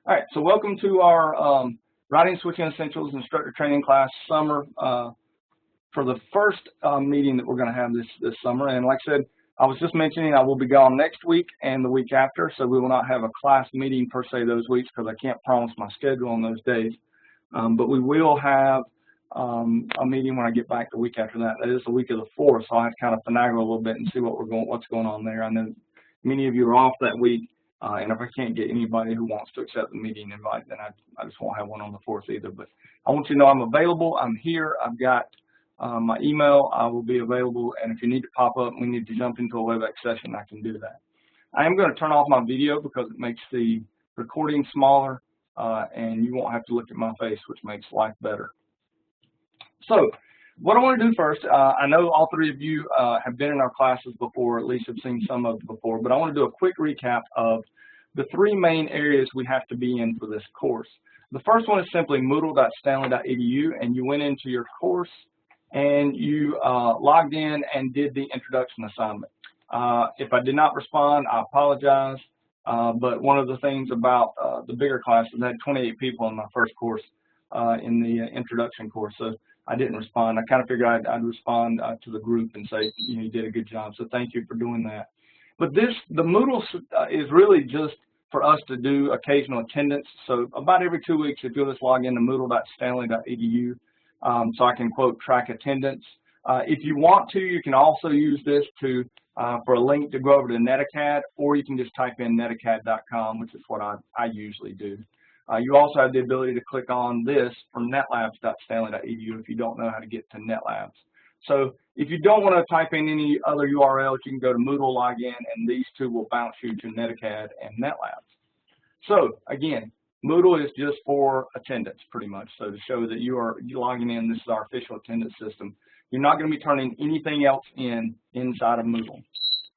All right, so welcome to our Routing Switching Essentials Instructor Training Class summer for the first meeting that we're going to have this summer. And like I said, I was just mentioning I will be gone next week and the week after, so we will not have a class meeting per se those weeks because I can't promise my schedule on those days. But we will have a meeting when I get back the week after that. That is the week of the 4th, so I have to kind of finagle a little bit and see what's going on there. I know many of you are off that week. And if I can't get anybody who wants to accept the meeting invite, then I just won't have one on the 4th either. But I want you to know I'm available. I'm here. I've got my email. I will be available. And if you need to pop up and we need to jump into a WebEx session, I can do that. I am going to turn off my video because it makes the recording smaller, and you won't have to look at my face, which makes life better. So what I want to do first, I know all three of you have been in our classes before, at least have seen some of it before, but I want to do a quick recap of the three main areas we have to be in for this course. The first one is simply moodle.stanley.edu, and you went into your course and you logged in and did the introduction assignment. If I did not respond, I apologize, but one of the things about the bigger classes, I had 28 people in my first course in the introduction course, so I didn't respond. I kind of figured I'd respond to the group and say, you did a good job, so thank you for doing that. But the Moodle is really just for us to do occasional attendance. So about every 2 weeks, if you'll just log into moodle.stanley.edu, so I can, quote, track attendance. If you want to, you can also use this for a link to go over to Netiquette, or you can just type in netiquette.com, which is what I usually do. You also have the ability to click on this from netlabs.stanley.edu if you don't know how to get to NetLabs. So if you don't want to type in any other URLs, you can go to Moodle login, and these two will bounce you to Netiquette and NetLabs. So again, Moodle is just for attendance, pretty much. So to show that you're logging in, this is our official attendance system. You're not going to be turning anything else inside of Moodle.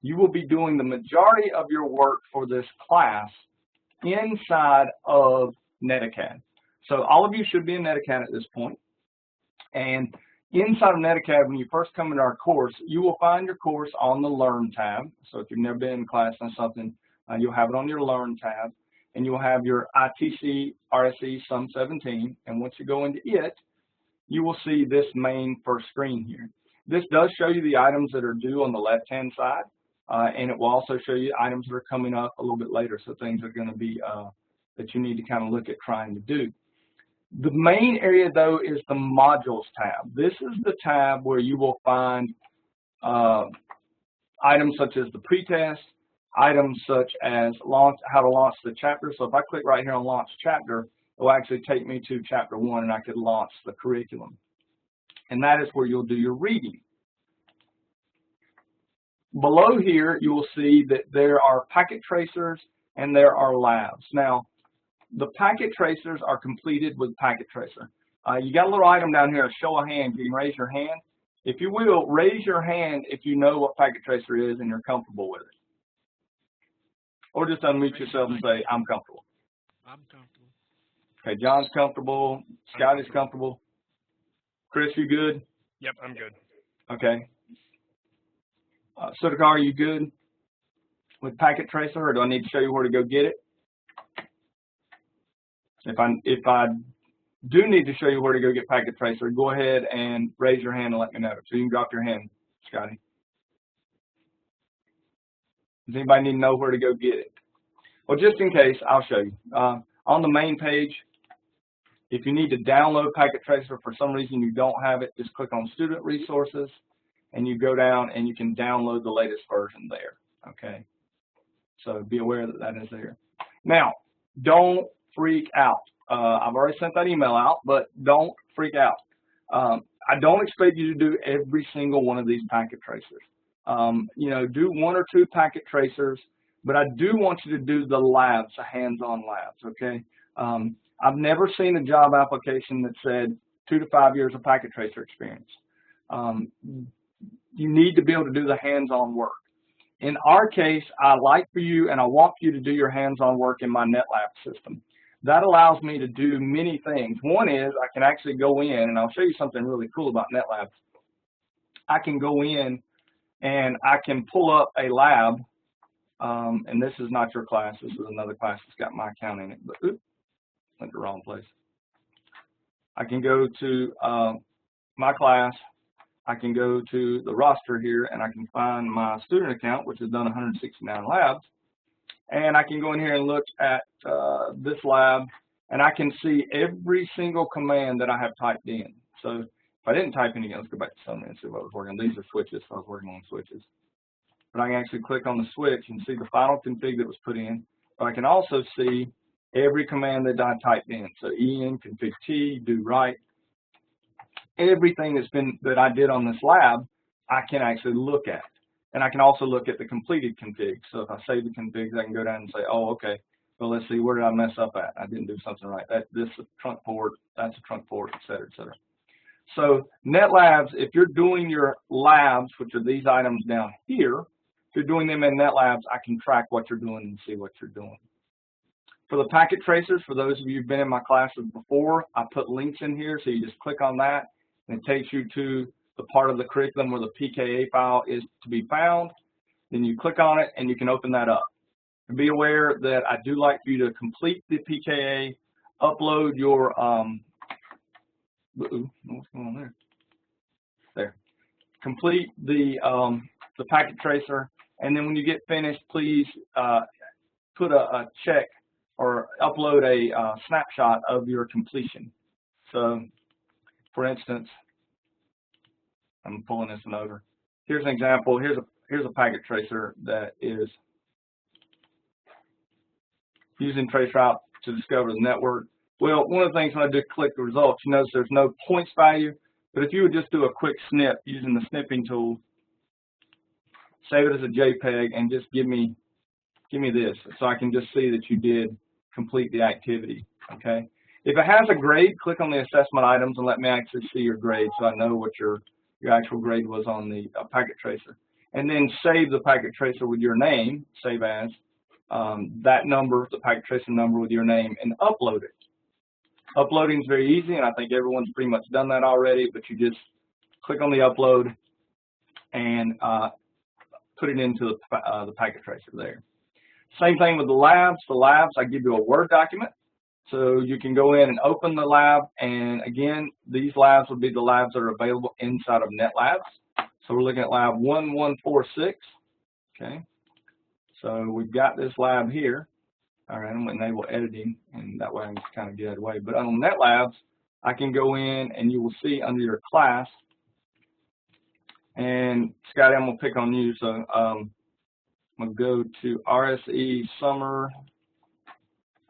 You will be doing the majority of your work for this class inside of Netiquette. So all of you should be in Netiquette at this point. And inside of Netiquette, when you first come into our course, you will find your course on the Learn tab. So if you've never been in class on something, you'll have it on your Learn tab. And you'll have your ITC RSE Sum17. And once you go into it, you will see this main first screen here. This does show you the items that are due on the left-hand side. And it will also show you items that are coming up a little bit later, so things are going to be that you need to kind of look at trying to do. The main area, though, is the Modules tab. This is the tab where you will find items such as the pretest, items such as how to launch the chapter. So if I click right here on Launch Chapter, it will actually take me to Chapter 1, and I could launch the curriculum. And that is where you'll do your reading. Below here, you will see that there are packet tracers and there are labs. Now, the packet tracers are completed with packet tracer. You got a little item down here, a show of hands. You can raise your hand. If you will, raise your hand if you know what packet tracer is and you're comfortable with it. Or just unmute yourself and say, I'm comfortable. I'm comfortable. Okay, John's comfortable. Scott is comfortable. Chris, you good? Yep, I'm good. Okay. Sudhakar, are you good with packet tracer, or do I need to show you where to go get it? If I do need to show you where to go get packet tracer, go ahead and raise your hand and let me know. So you can drop your hand, Scotty. Does anybody need to know where to go get it? Well, just in case, I'll show you. On the main page, if you need to download packet tracer for some reason you don't have it, just click on Student Resources, and you go down and you can download the latest version there, okay? So be aware that that is there. Now, don't freak out. I've already sent that email out, but don't freak out. I don't expect you to do every single one of these packet tracers. Do 1 or 2 packet tracers, but I do want you to do the labs, the hands-on labs, okay? I've never seen a job application that said 2 to 5 years of packet tracer experience. You need to be able to do the hands-on work. In our case, I like for you and I want you to do your hands-on work in my NetLab system. That allows me to do many things. One is I can actually go in, and I'll show you something really cool about NetLab. I can go in and I can pull up a lab, and this is not your class. This is another class that's got my account in it. But oops, went to the wrong place. I can go to my class. I can go to the roster here, and I can find my student account, which has done 169 labs. And I can go in here and look at this lab, and I can see every single command that I have typed in. So if I didn't type any, let's go back to Sum17 and see what I was working on. These are switches, so I was working on switches. But I can actually click on the switch and see the final config that was put in. But I can also see every command that I typed in. So en, config t, do write. Everything that I did on this lab, I can actually look at. And I can also look at the completed config. So if I save the configs, I can go down and say, oh, okay, well, let's see, where did I mess up at? I didn't do something right. This is a trunk port, that's a trunk port, et cetera, et cetera. So NetLabs, if you're doing your labs, which are these items down here, if you're doing them in NetLabs, I can track what you're doing and see what you're doing. For the packet tracers, for those of you who've been in my classes before, I put links in here, so you just click on that, and it takes you to the part of the curriculum where the PKA file is to be found. Then you click on it, and you can open that up. And be aware that I do like for you to complete the PKA, upload your, what's going on there? There. Complete the packet tracer, and then when you get finished, please put a check or upload a snapshot of your completion. So, for instance, I'm pulling this one over. Here's an example. Here's a packet tracer that is using traceroute to discover the network. Well, one of the things when I do click the results, you notice there's no points value. But if you would just do a quick snip using the snipping tool, save it as a JPEG, and just give me this, so I can just see that you did complete the activity. Okay. If it has a grade, click on the assessment items and let me actually see your grade, so I know what your actual grade was on the packet tracer. And then save the packet tracer with your name, save as, that number, the packet tracer number with your name, and upload it. Uploading is very easy, and I think everyone's pretty much done that already, but you just click on the upload and put it into the packet tracer there. Same thing with the labs. The labs, I give you a Word document. So you can go in and open the lab, and again, these labs would be the labs that are available inside of NetLabs. So we're looking at lab 1146, okay? So we've got this lab here. All right, I'm going to enable editing, and that way I can just kind of get it away. But on NetLabs, I can go in, and you will see under your class, and Scotty, I'm going to pick on you, so I'm going to go to RSE Summer.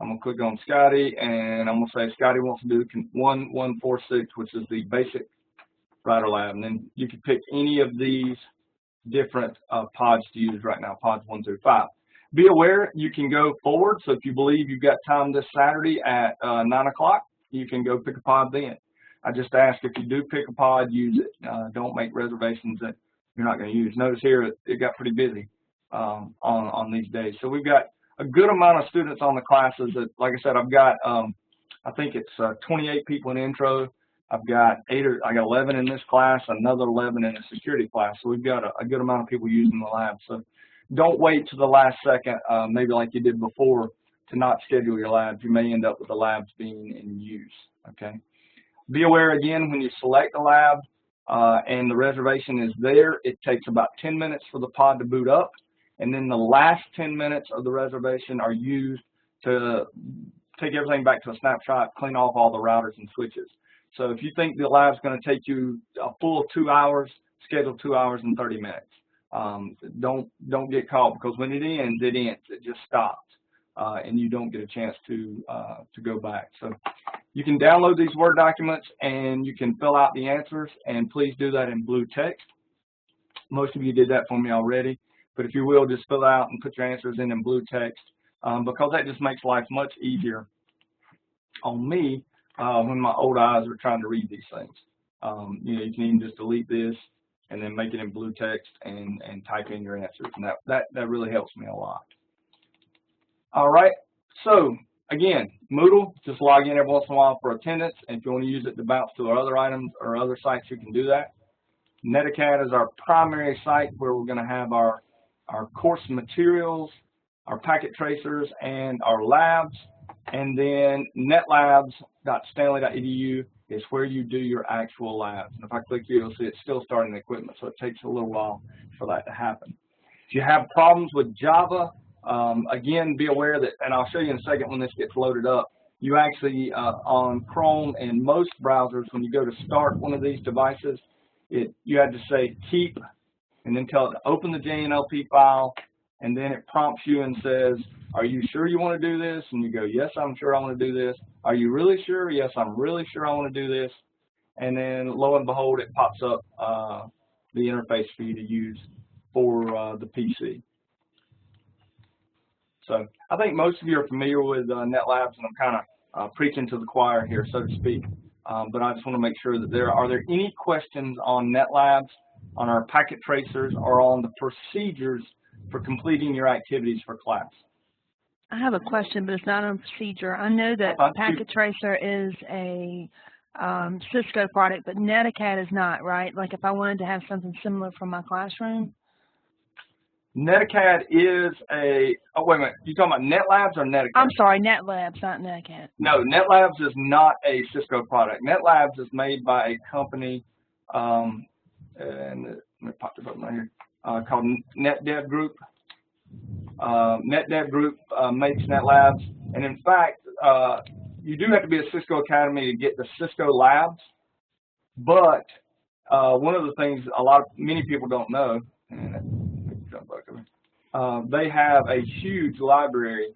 I'm going to click on Scotty, and I'm going to say Scotty wants to do 1146, which is the basic writer lab. And then you can pick any of these different pods to use right now, pods 1 through 5. Be aware you can go forward, so if you believe you've got time this Saturday at 9 o'clock, you can go pick a pod then. I just ask if you do pick a pod, use it. Don't make reservations that you're not going to use. Notice here it got pretty busy on these days. So we've got a good amount of students on the classes. That, like I said, I've got I think it's 28 people in intro. I've got 11 in this class, another 11 in a security class. So we've got a good amount of people using the lab. So don't wait to the last second, maybe like you did before, to not schedule your labs. You may end up with the labs being in use. Okay. Be aware again when you select a lab and the reservation is there, it takes about 10 minutes for the pod to boot up. And then the last 10 minutes of the reservation are used to take everything back to a snapshot, clean off all the routers and switches. So if you think the lab's going to take you a full 2 hours, schedule 2 hours and 30 minutes. Don't get caught, because when it ends, it just stops, and you don't get a chance to go back. So you can download these Word documents and you can fill out the answers, and please do that in blue text. Most of you did that for me already. But if you will, just fill out and put your answers in blue text, because that just makes life much easier on me when my old eyes are trying to read these things. You know, you can even just delete this and then make it in blue text and type in your answers, and that really helps me a lot. All right, so again, Moodle, just log in every once in a while for attendance, and if you want to use it to bounce to our other items or other sites, you can do that. Netiquette is our primary site where we're going to have our course materials, our packet tracers, and our labs. And then netlabs.stanley.edu is where you do your actual labs. And if I click here, you'll see it's still starting the equipment, so it takes a little while for that to happen. If you have problems with Java, again, be aware that, and I'll show you in a second when this gets loaded up, you actually, on Chrome and most browsers, when you go to start one of these devices, you have to say keep, and then tell it to open the JNLP file, and then it prompts you and says, are you sure you want to do this? And you go, yes, I'm sure I want to do this. Are you really sure? Yes, I'm really sure I want to do this. And then lo and behold, it pops up the interface for you to use for the PC. So I think most of you are familiar with NetLabs, and I'm kind of preaching to the choir here, so to speak. But I just want to make sure that are there any questions on NetLabs, on our packet tracers, or on the procedures for completing your activities for class? I have a question, but it's not on procedure. I know that Packet Tracer is a Cisco product, but Netiquette is not, right? Like if I wanted to have something similar for my classroom? Netiquette is a, oh wait a minute, you talking about NetLabs or Netiquette? I'm sorry, NetLabs, not Netiquette. No, NetLabs is not a Cisco product. NetLabs is made by a company, and let me pop this up right here, called NetDev Group. NetDev Group makes NetLabs, and in fact, you do have to be a Cisco Academy to get the Cisco Labs. But one of the things many people don't know, they have a huge library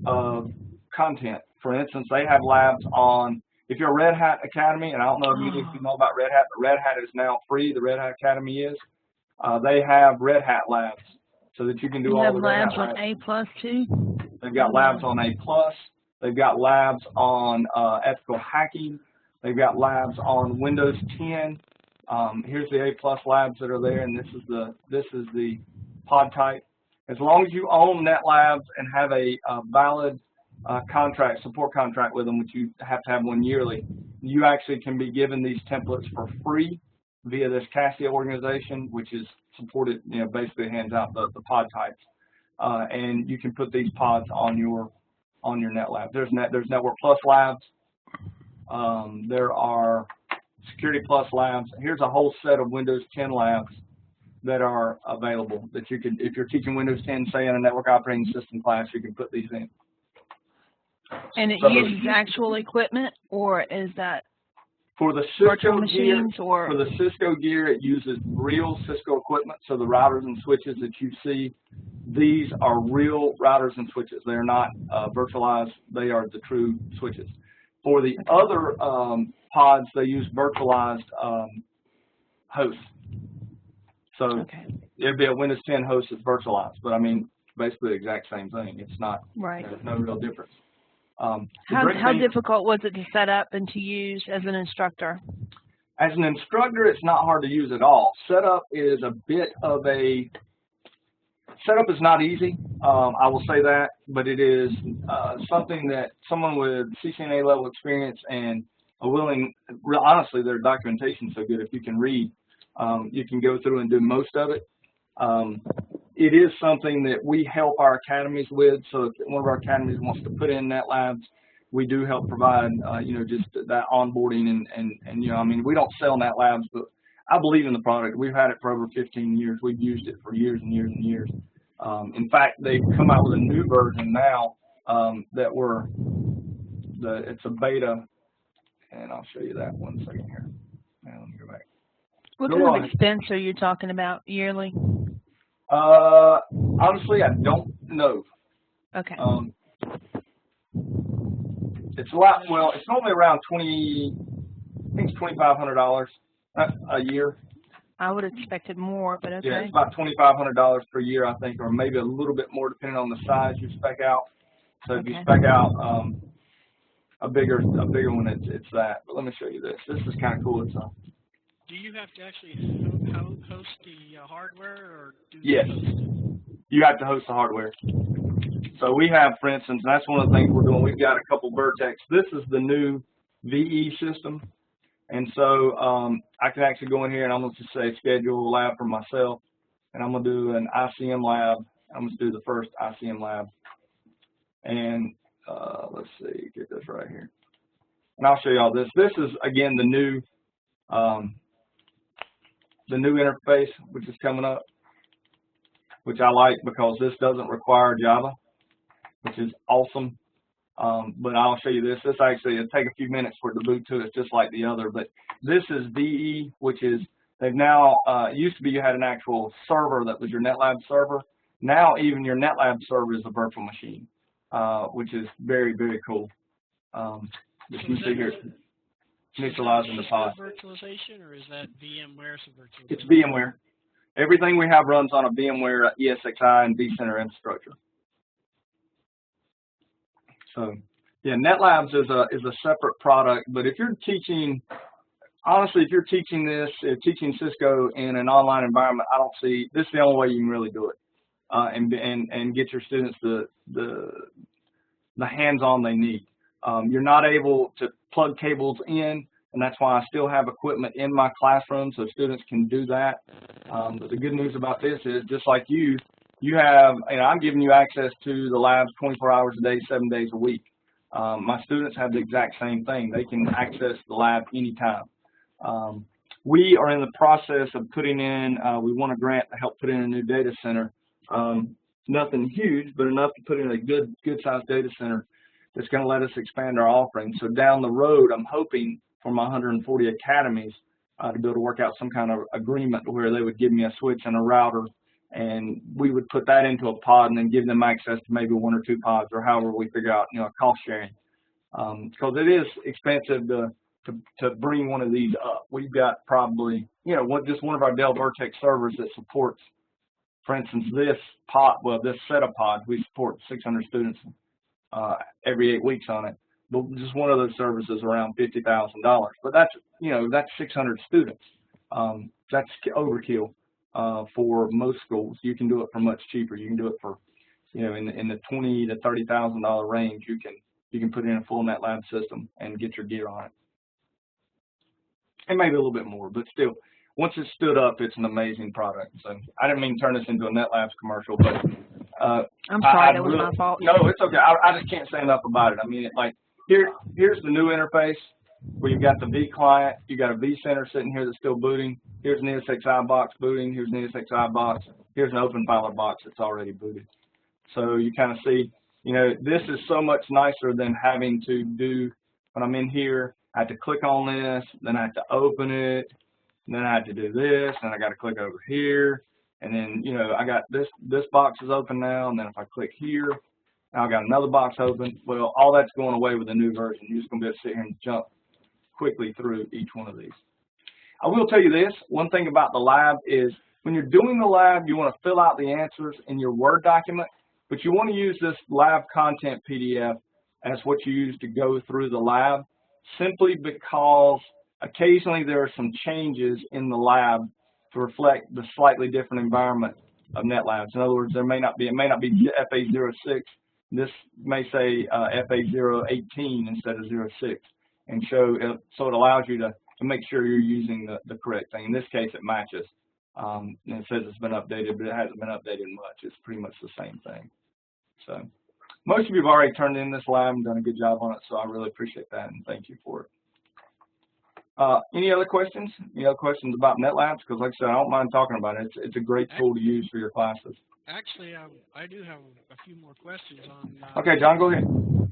of content. For instance, they have labs on. If you're a Red Hat Academy, and I don't know if many of you know about Red Hat, but Red Hat is now free. The Red Hat Academy is. They have Red Hat labs, so that you can do all the Red Hat labs. Labs on A+ too? They've got labs on A+. They've got labs on ethical hacking. They've got labs on Windows 10. Here's the A+ labs that are there, and this is the pod type. As long as you own NetLabs and have a valid support contract with them, which you have to have one yearly, you actually can be given these templates for free via this Cassia organization, which is supported, basically hands out the pod types, and you can put these pods on your NetLab. There's Network Plus labs. There are Security Plus labs. Here's a whole set of Windows 10 labs that are available that you could, if you're teaching Windows 10, say in a network operating system class, you can put these in. And it uses actual equipment, or is that for the Cisco machines, gear? or For the Cisco gear, it uses real Cisco equipment. So the routers and switches that you see, these are real routers and switches. They're not virtualized. They are the true switches. For the other pods, they use virtualized hosts. So it'd be a Windows 10 host that's virtualized, but I mean, basically the exact same thing. It's not, right. There's no real difference. How difficult was it to set up and to use as an instructor? As an instructor, it's not hard to use at all. Setup is setup is not easy, I will say that, but it is something that someone with CCNA level experience and honestly, their documentation is so good. If you can read, you can go through and do most of it. It is something that we help our academies with. So if one of our academies wants to put in NetLabs, we do help provide, just that onboarding and I mean, we don't sell NetLabs, but I believe in the product. We've had it for over 15 years. We've used it for years and years and years. In fact, they've come out with a new version now that it's a beta, and I'll show you that one second here. Now, let me go back. What kind of expense are you talking about yearly? Honestly, I don't know. Okay. It's a lot. Well, it's normally around I think it's $2,500 a year. I would have expected more, but okay. Yeah, it's about $2,500 per year, I think, or maybe a little bit more depending on the size you spec out. So if you spec out a bigger one, it's that. But let me show you this. This is kind of cool. It's Do you have to actually host the hardware, or do yes, you have to host the hardware. So we have, for instance, and that's one of the things we're doing. We've got a couple Vertex. This is the new VE system, and so I can actually go in here and I'm going to just say schedule a lab for myself, and I'm going to do an ICM lab. I'm going to do the first ICM lab, and let's see, get this right here. And I'll show you all this. This is, again, the new interface, which is coming up, which I like because this doesn't require Java, which is awesome. But I'll show you this. This actually, it'll take a few minutes for it to boot to. It's just like the other. But this is VE, which is, they've now, it used to be you had an actual server that was your NetLab server. Now even your NetLab server is a virtual machine, which is very, very cool. You can see here, initializing the pod. Virtualization, or is that VMware virtualization? It's VMware. Everything we have runs on a VMware ESXi and vCenter infrastructure. So, yeah, NetLabs is a separate product. But if you're teaching, honestly, if you're teaching this, teaching Cisco in an online environment, I don't see this is the only way you can really do it, and get your students the hands-on they need. You're not able to plug cables in, and that's why I still have equipment in my classroom so students can do that. But the good news about this is, just like you have, I'm giving you access to the labs 24 hours a day, 7 days a week. My students have the exact same thing. They can access the lab anytime. We are in the process of putting in, we want a grant to help put in a new data center. Nothing huge, but enough to put in a good-sized data center that's going to let us expand our offerings. So down the road, I'm hoping for my 140 academies to be able to work out some kind of agreement where they would give me a switch and a router, and we would put that into a pod and then give them access to maybe 1 or 2 pods, or however we figure out, cost sharing. Because it is expensive to bring one of these up. We've got probably, just one of our Dell Vertex servers that supports, for instance, this pod, this set of pods, we support 600 students every 8 weeks on it. But just one of those services around $50,000. But that's 600 students. That's overkill for most schools. You can do it for much cheaper. You can do it for, in the $20,000 to $30,000 range. You can put in a full NetLab system and get your gear on it. And maybe a little bit more, but still, once it's stood up, it's an amazing product. So I didn't mean to turn this into a NetLabs commercial, but I'm sorry, that was my fault. No, it's okay. I just can't say enough about it. I mean, here's the new interface where you've got the V client, you got a vCenter sitting here that's still booting. Here's an ESXi box booting. Here's an ESXi box. Here's an OpenFiler box that's already booted. So you kind of see, this is so much nicer than having to do, when I'm in here, I have to click on this, then I have to open it, and then I have to do this, and I got to click over here, and then, I got this box is open now, and then if I click here, now I got another box open. Well, all that's going away with the new version. You're just going to be able to sit here and jump quickly through each one of these. I will tell you this, one thing about the lab is when you're doing the lab, you want to fill out the answers in your Word document, but you want to use this lab content PDF as what you use to go through the lab, simply because occasionally there are some changes in the lab to reflect the slightly different environment of NetLabs. In other words, it may not be FA06. This may say FA018 instead of 06, and so it allows you to make sure you're using the correct thing. In this case, it matches. And it says it's been updated, but it hasn't been updated much. It's pretty much the same thing. So most of you have already turned in this lab and done a good job on it, so I really appreciate that and thank you for it. Any other questions? Any other questions about NetLabs? Because like I said, I don't mind talking about it. It's a great tool to use for your classes. Actually, I do have a few more questions on. Okay, John, go ahead.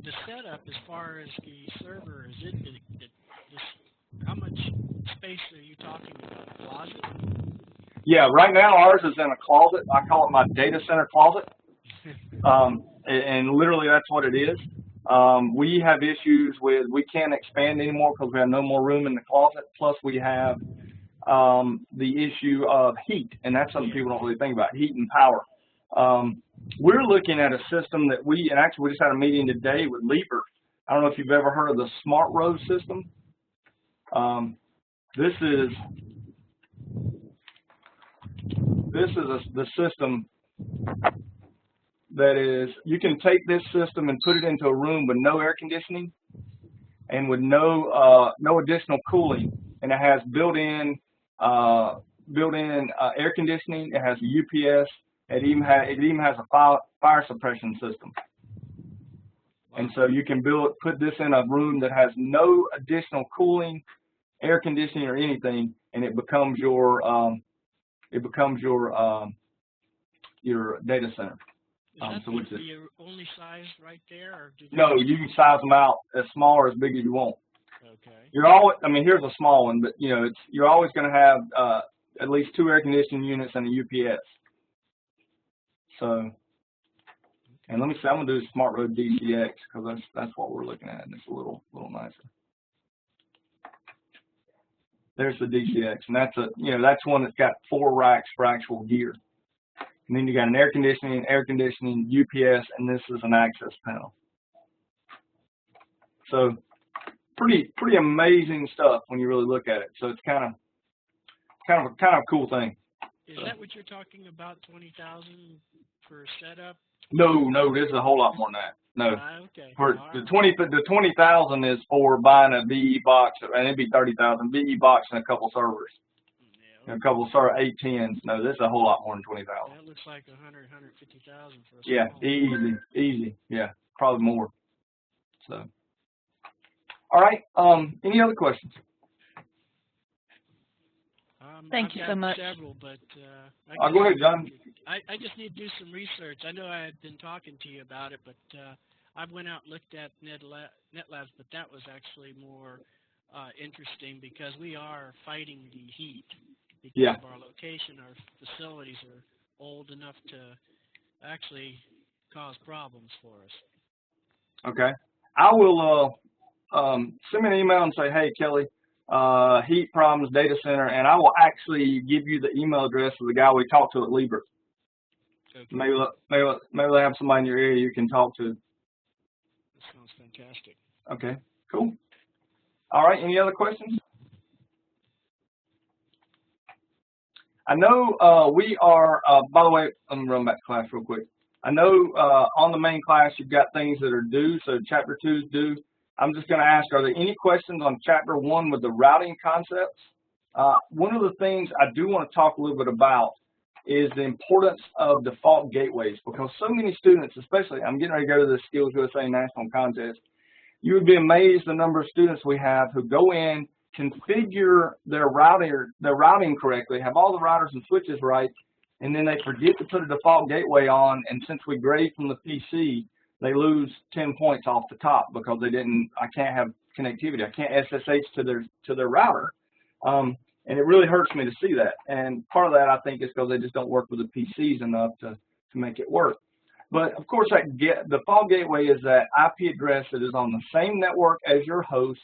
The setup as far as the server, how much space are you talking about? A closet? Yeah, right now ours is in a closet. I call it my data center closet. And literally that's what it is. We have issues with, we can't expand anymore because we have no more room in the closet. Plus we have the issue of heat, and that's something people don't really think about, heat and power. We're looking at a system that and actually we just had a meeting today with Leaper. I don't know if you've ever heard of the Smart Row system. This is the system that is, you can take this system and put it into a room with no air conditioning and with no additional cooling, and it has built-in air conditioning. It has a UPS. It even has a fire suppression system. And so you can put this in a room that has no additional cooling, air conditioning, or anything, and it becomes your data center. Is that so the only size right there? Or do no, you can size them out as small or as big as you want. Okay. You're always, I mean, here's a small one, but you know, you're always going to have at least 2 air conditioning units and a UPS. So, and let me see, I'm going to do Smart Road DCX because that's what we're looking at, and it's a little nicer. There's the DCX, and that's one that's got 4 racks for actual gear. And then you got an air conditioning, UPS, and this is an access panel. So pretty amazing stuff when you really look at it. So it's kind of a cool thing. Is that what you're talking about? 20,000 for setup? No, this is a whole lot more than that. No. Okay. For the 20,000 is for buying a VE box, and it'd be 30,000 VE box and a couple servers. A couple of 810s. No, this is a whole lot more than 20,000. That looks like 150,000 for a yeah, small. easy. Yeah, probably more. So, all right. Any other questions? Thank you so much. Several, but go ahead, John. I just need to do some research. I know I had been talking to you about it, but I went out and looked at NetLabs, but that was actually more interesting because we are fighting the heat. Because of our location, our facilities are old enough to actually cause problems for us. Okay. I will send me an email and say, hey, Kelly, heat problems, data center, and I will actually give you the email address of the guy we talked to at Liebert. Okay. Maybe they have somebody in your area you can talk to. That sounds fantastic. Okay, cool. All right, any other questions? I know we are, by the way, let me run back to class real quick. I know on the main class you've got things that are due, so Chapter 2 is due. I'm just going to ask, are there any questions on Chapter 1 with the routing concepts? One of the things I do want to talk a little bit about is the importance of default gateways, because so many students, especially, I'm getting ready to go to the Skills USA National Contest, you would be amazed the number of students we have who go in, configure their routing correctly, have all the routers and switches right, and then they forget to put a default gateway on, and since we grade from the PC, they lose 10 points off the top because they didn't, I can't have connectivity, I can't SSH to their router. And it really hurts me to see that. And part of that, I think, is because they just don't work with the PCs enough to make it work. But of course, that default gateway is that IP address that is on the same network as your host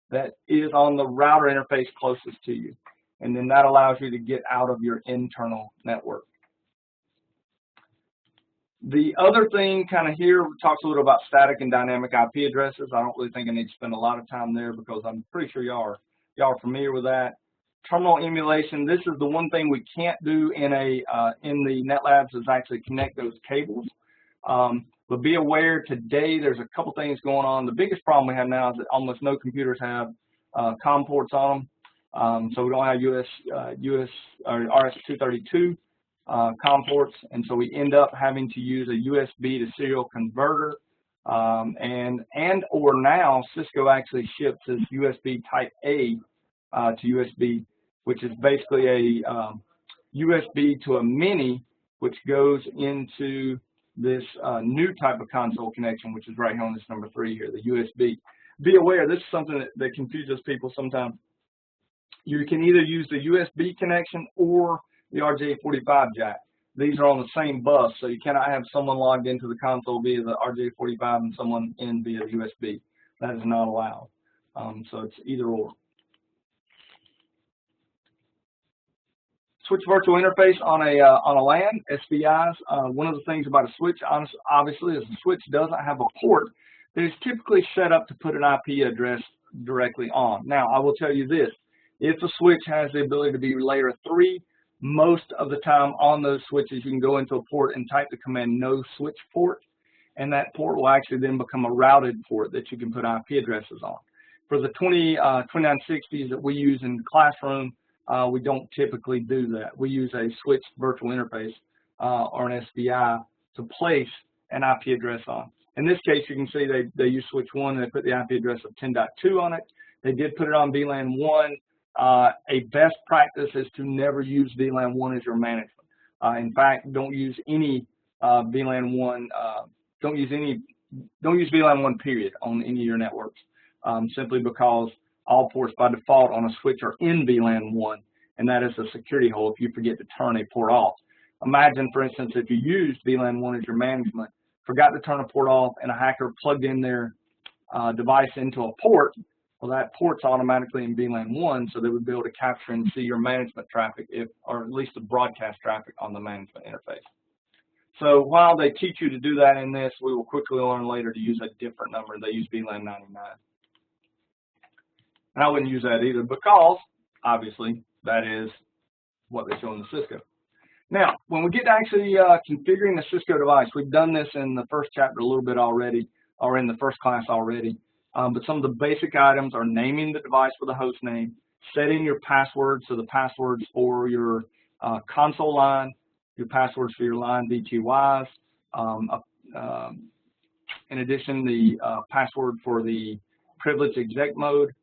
that is on the router interface closest to you. And then that allows you to get out of your internal network. The other thing kind of here talks a little about static and dynamic IP addresses. I don't really think I need to spend a lot of time there because I'm pretty sure y'all are familiar with that. Terminal emulation, this is the one thing we can't do in the NetLabs is actually connect those cables. But be aware today there's a couple things going on. The biggest problem we have now is that almost no computers have COM ports on them. So we don't have RS-232 COM ports, and so we end up having to use a USB to serial converter. Or now Cisco actually ships this USB Type A to USB, which is basically a USB to a mini, which goes into this new type of console connection, which is right here on this number 3 here, the USB. Be aware, this is something that confuses people sometimes. You can either use the USB connection or the RJ45 jack. These are on the same bus, so you cannot have someone logged into the console via the RJ45 and someone in via the USB. That is not allowed. So it's either or. Switch virtual interface on a LAN, SVIs. One of the things about a switch, obviously, is the switch doesn't have a port that is typically set up to put an IP address directly on. Now, I will tell you this. If a switch has the ability to be layer 3, most of the time on those switches, you can go into a port and type the command no switch port, and that port will actually then become a routed port that you can put IP addresses on. For the 2960s that we use in the classroom, we don't typically do that. We use a switched virtual interface or an SVI to place an IP address on. In this case, you can see they use switch 1 and they put the IP address of 10.2 on it. They did put it on VLAN 1. A best practice is to never use VLAN 1 as your management. In fact, don't use any VLAN 1. Don't use VLAN 1 period on any of your networks, simply because all ports by default on a switch are in VLAN 1, and that is a security hole if you forget to turn a port off. Imagine, for instance, if you used VLAN 1 as your management, forgot to turn a port off, and a hacker plugged in their device into a port. Well, that port's automatically in VLAN 1, so they would be able to capture and see your management traffic, or at least the broadcast traffic on the management interface. So while they teach you to do that in this, we will quickly learn later to use a different number. They use VLAN 99. And I wouldn't use that either because, obviously, that is what they show in the Cisco. Now, when we get to actually configuring the Cisco device, we've done this in the first chapter a little bit already, or in the first class already. But some of the basic items are naming the device with a host name, setting your passwords, so the passwords for your console line, your passwords for your line VTYs, in addition, the password for the PrivilegedExec mode,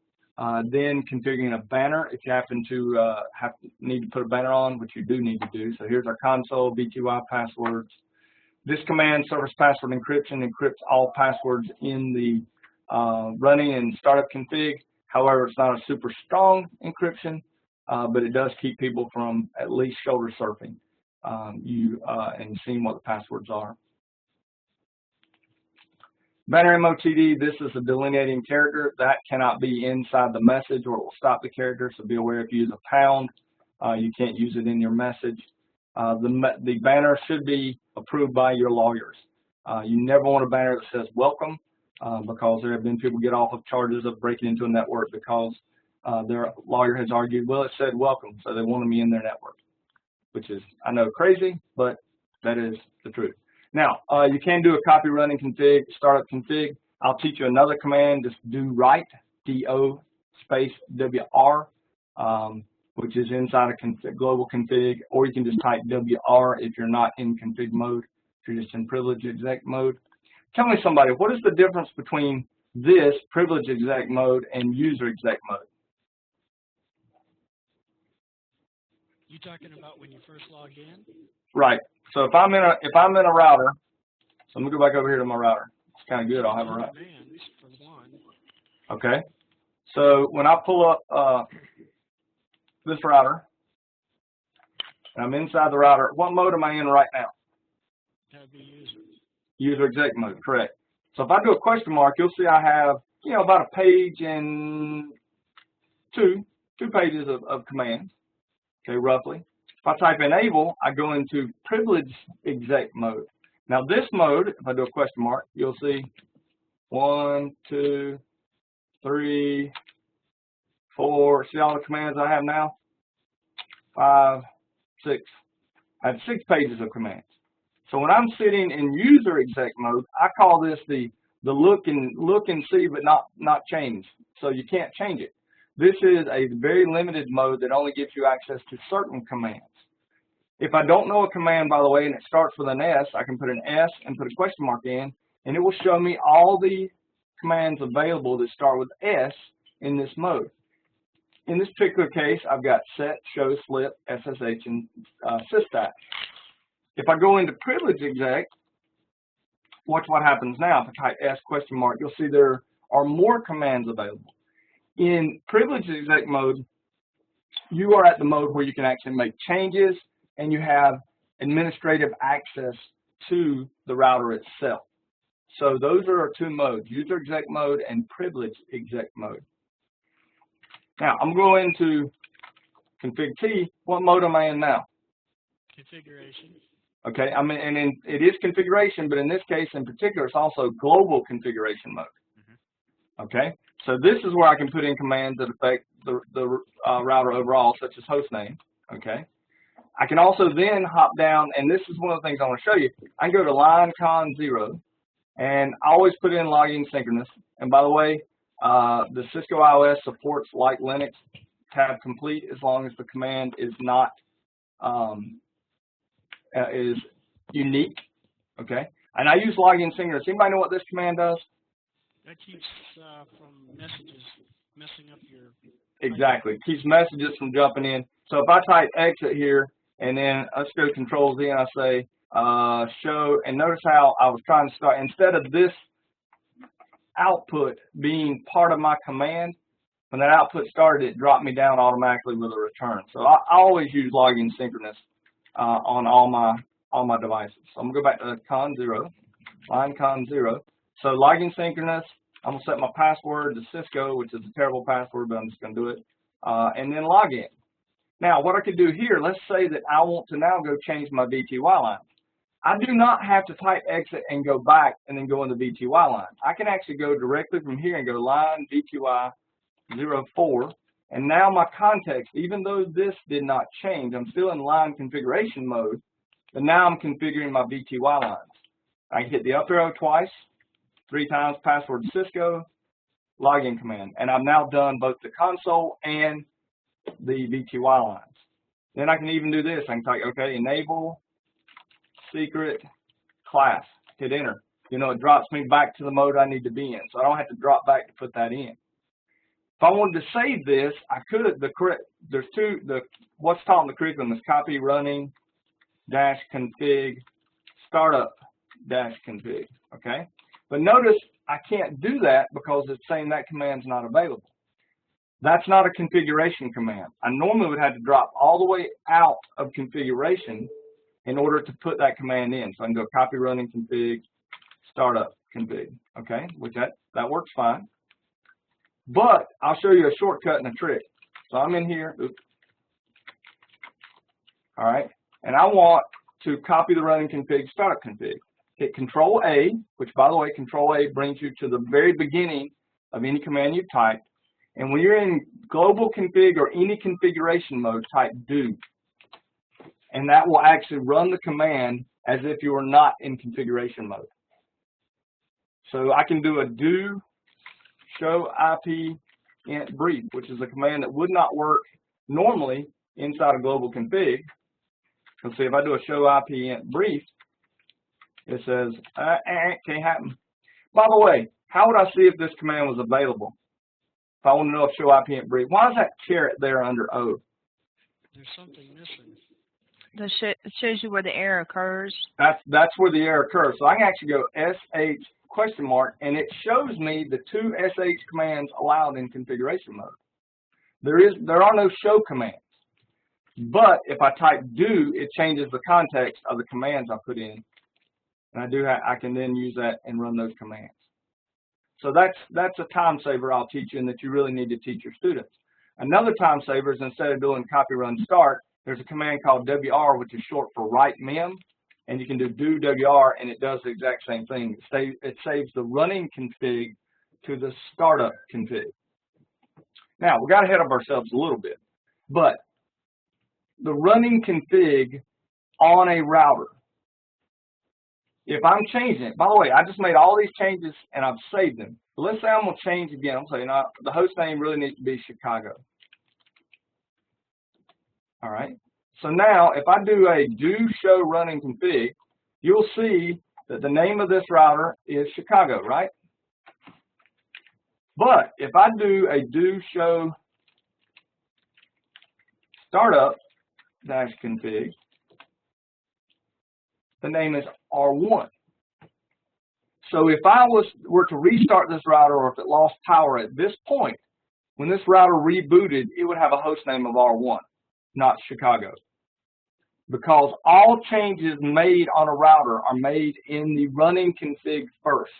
then configuring a banner if you happen to need to put a banner on, which you do need to do. So here's our console VTY passwords. This command, service password encryption, encrypts all passwords in the running and startup config. However, it's not a super strong encryption, but it does keep people from at least shoulder surfing and seeing what the passwords are. Banner MOTD, this is a delineating character. That cannot be inside the message or it will stop the character, so be aware if you use a pound, you can't use it in your message. The banner should be approved by your lawyers. You never want a banner that says welcome, because there have been people get off of charges of breaking into a network because their lawyer has argued, well, it said welcome, so they wanted me in their network, which is, I know, crazy, but that is the truth. Now, you can do a copy running config, startup config. I'll teach you another command, just do write, D-O space W-R, which is inside a global config, or you can just type W-R if you're not in config mode, if you're just in PrivilegedExec mode. Tell me, somebody, what is the difference between this PrivilegedExec mode and UserExec mode? You talking about when you first log in? Right. So if I'm in a router, so let me go back over here to my router. It's kind of good. I'll have a router. For one. Okay. So when I pull up this router, and I'm inside the router, what mode am I in right now? That would be UserExec mode, correct. So if I do a question mark, you'll see I have, about a page and two pages of commands, okay, roughly. If I type enable, I go into PrivilegedExec mode. Now this mode, if I do a question mark, you'll see 1, 2, 3, 4. See all the commands I have now? 5, 6. I have 6 pages of commands. So when I'm sitting in UserExec mode, I call this the look and see, but not change. So you can't change it. This is a very limited mode that only gives you access to certain commands. If I don't know a command, by the way, and it starts with an S, I can put an S and put a question mark in, and it will show me all the commands available that start with S in this mode. In this particular case, I've got set, show, slip, SSH, and systat. If I go into PrivilegedExec, watch what happens now. If I type S question mark, you'll see there are more commands available. In PrivilegedExec mode, you are at the mode where you can actually make changes and you have administrative access to the router itself. So those are our 2 modes, UserExec mode and PrivilegedExec mode. Now, I'm going to config T. What mode am I in now? Configuration. Okay, it is configuration, but in this case in particular, it's also global configuration mode. Okay, so this is where I can put in commands that affect the router overall, such as hostname. Okay, I can also then hop down, and this is one of the things I want to show you. I can go to line con 0, and I always put in logging synchronous. And by the way, the Cisco iOS supports, like Linux, tab complete as long as the command is not is unique. Okay, And I use login synchronous. Anybody know what this command does? That keeps from messages messing up your... Exactly. Keeps messages from jumping in. So if I type exit here, and then let's go Control Z, and I say show, and notice how I was trying to start, instead of this output being part of my command, when that output started, it dropped me down automatically with a return. So I always use login synchronous on all my devices. So I'm going to go back to con 0, line con 0. So login synchronous, I'm going to set my password to Cisco, which is a terrible password, but I'm just going to do it, and then login. Now, what I could do here, let's say that I want to now go change my VTY line. I do not have to type exit and go back and then go in the VTY line. I can actually go directly from here and go line VTY 04, and now my context, even though this did not change, I'm still in line configuration mode, but now I'm configuring my VTY lines. I can hit the up arrow twice, 3 times, password Cisco, login command, and I've now done both the console and the VTY lines. Then I can even do this. I can type, okay, enable secret class, hit enter. You know, it drops me back to the mode I need to be in, so I don't have to drop back to put that in. If I wanted to save this, I could. There's two. What's taught in the curriculum is copy running dash config startup dash config. Okay, but notice I can't do that because it's saying that command's not available. That's not a configuration command. I normally would have to drop all the way out of configuration in order to put that command in. So I can go copy running config startup config. Okay, which that works fine. But I'll show you a shortcut and a trick. So I'm in here. Oops. All right, and I want to copy the running config startup config. Hit Control A, which by the way, Control A brings you to the very beginning of any command you've typed. And when you're in global config or any configuration mode, type do. And that will actually run the command as if you were not in configuration mode. So I can do a do show IP int brief, which is a command that would not work normally inside of global config. So see, if I do a show IP int brief, it says, can't happen. By the way, how would I see if this command was available? If I want to know if show IP int brief, why is that caret there under O? There's something missing. It shows you where the error occurs. That's where the error occurs. So I can actually go sh question mark, and it shows me the 2 sh commands allowed in configuration mode. There are no show commands. But if I type do, it changes the context of the commands I put in. And I can then use that and run those commands. So that's a time saver I'll teach you and that you really need to teach your students. Another time saver is instead of doing copy run start, there's a command called WR, which is short for write mem, and you can do WR and it does the exact same thing. It saves the running config to the startup config. Now, we got ahead of ourselves a little bit, but the running config on a router, if I'm changing it, by the way, I just made all these changes and I've saved them. But let's say I'm going to change again. I'm saying the host name really needs to be Chicago. All right. So now, if I do a do show running config, you'll see that the name of this router is Chicago, right? But if I do a do show startup dash config, the name is R1. So if I were to restart this router, or if it lost power at this point, when this router rebooted, it would have a host name of R1, not Chicago. Because all changes made on a router are made in the running config first.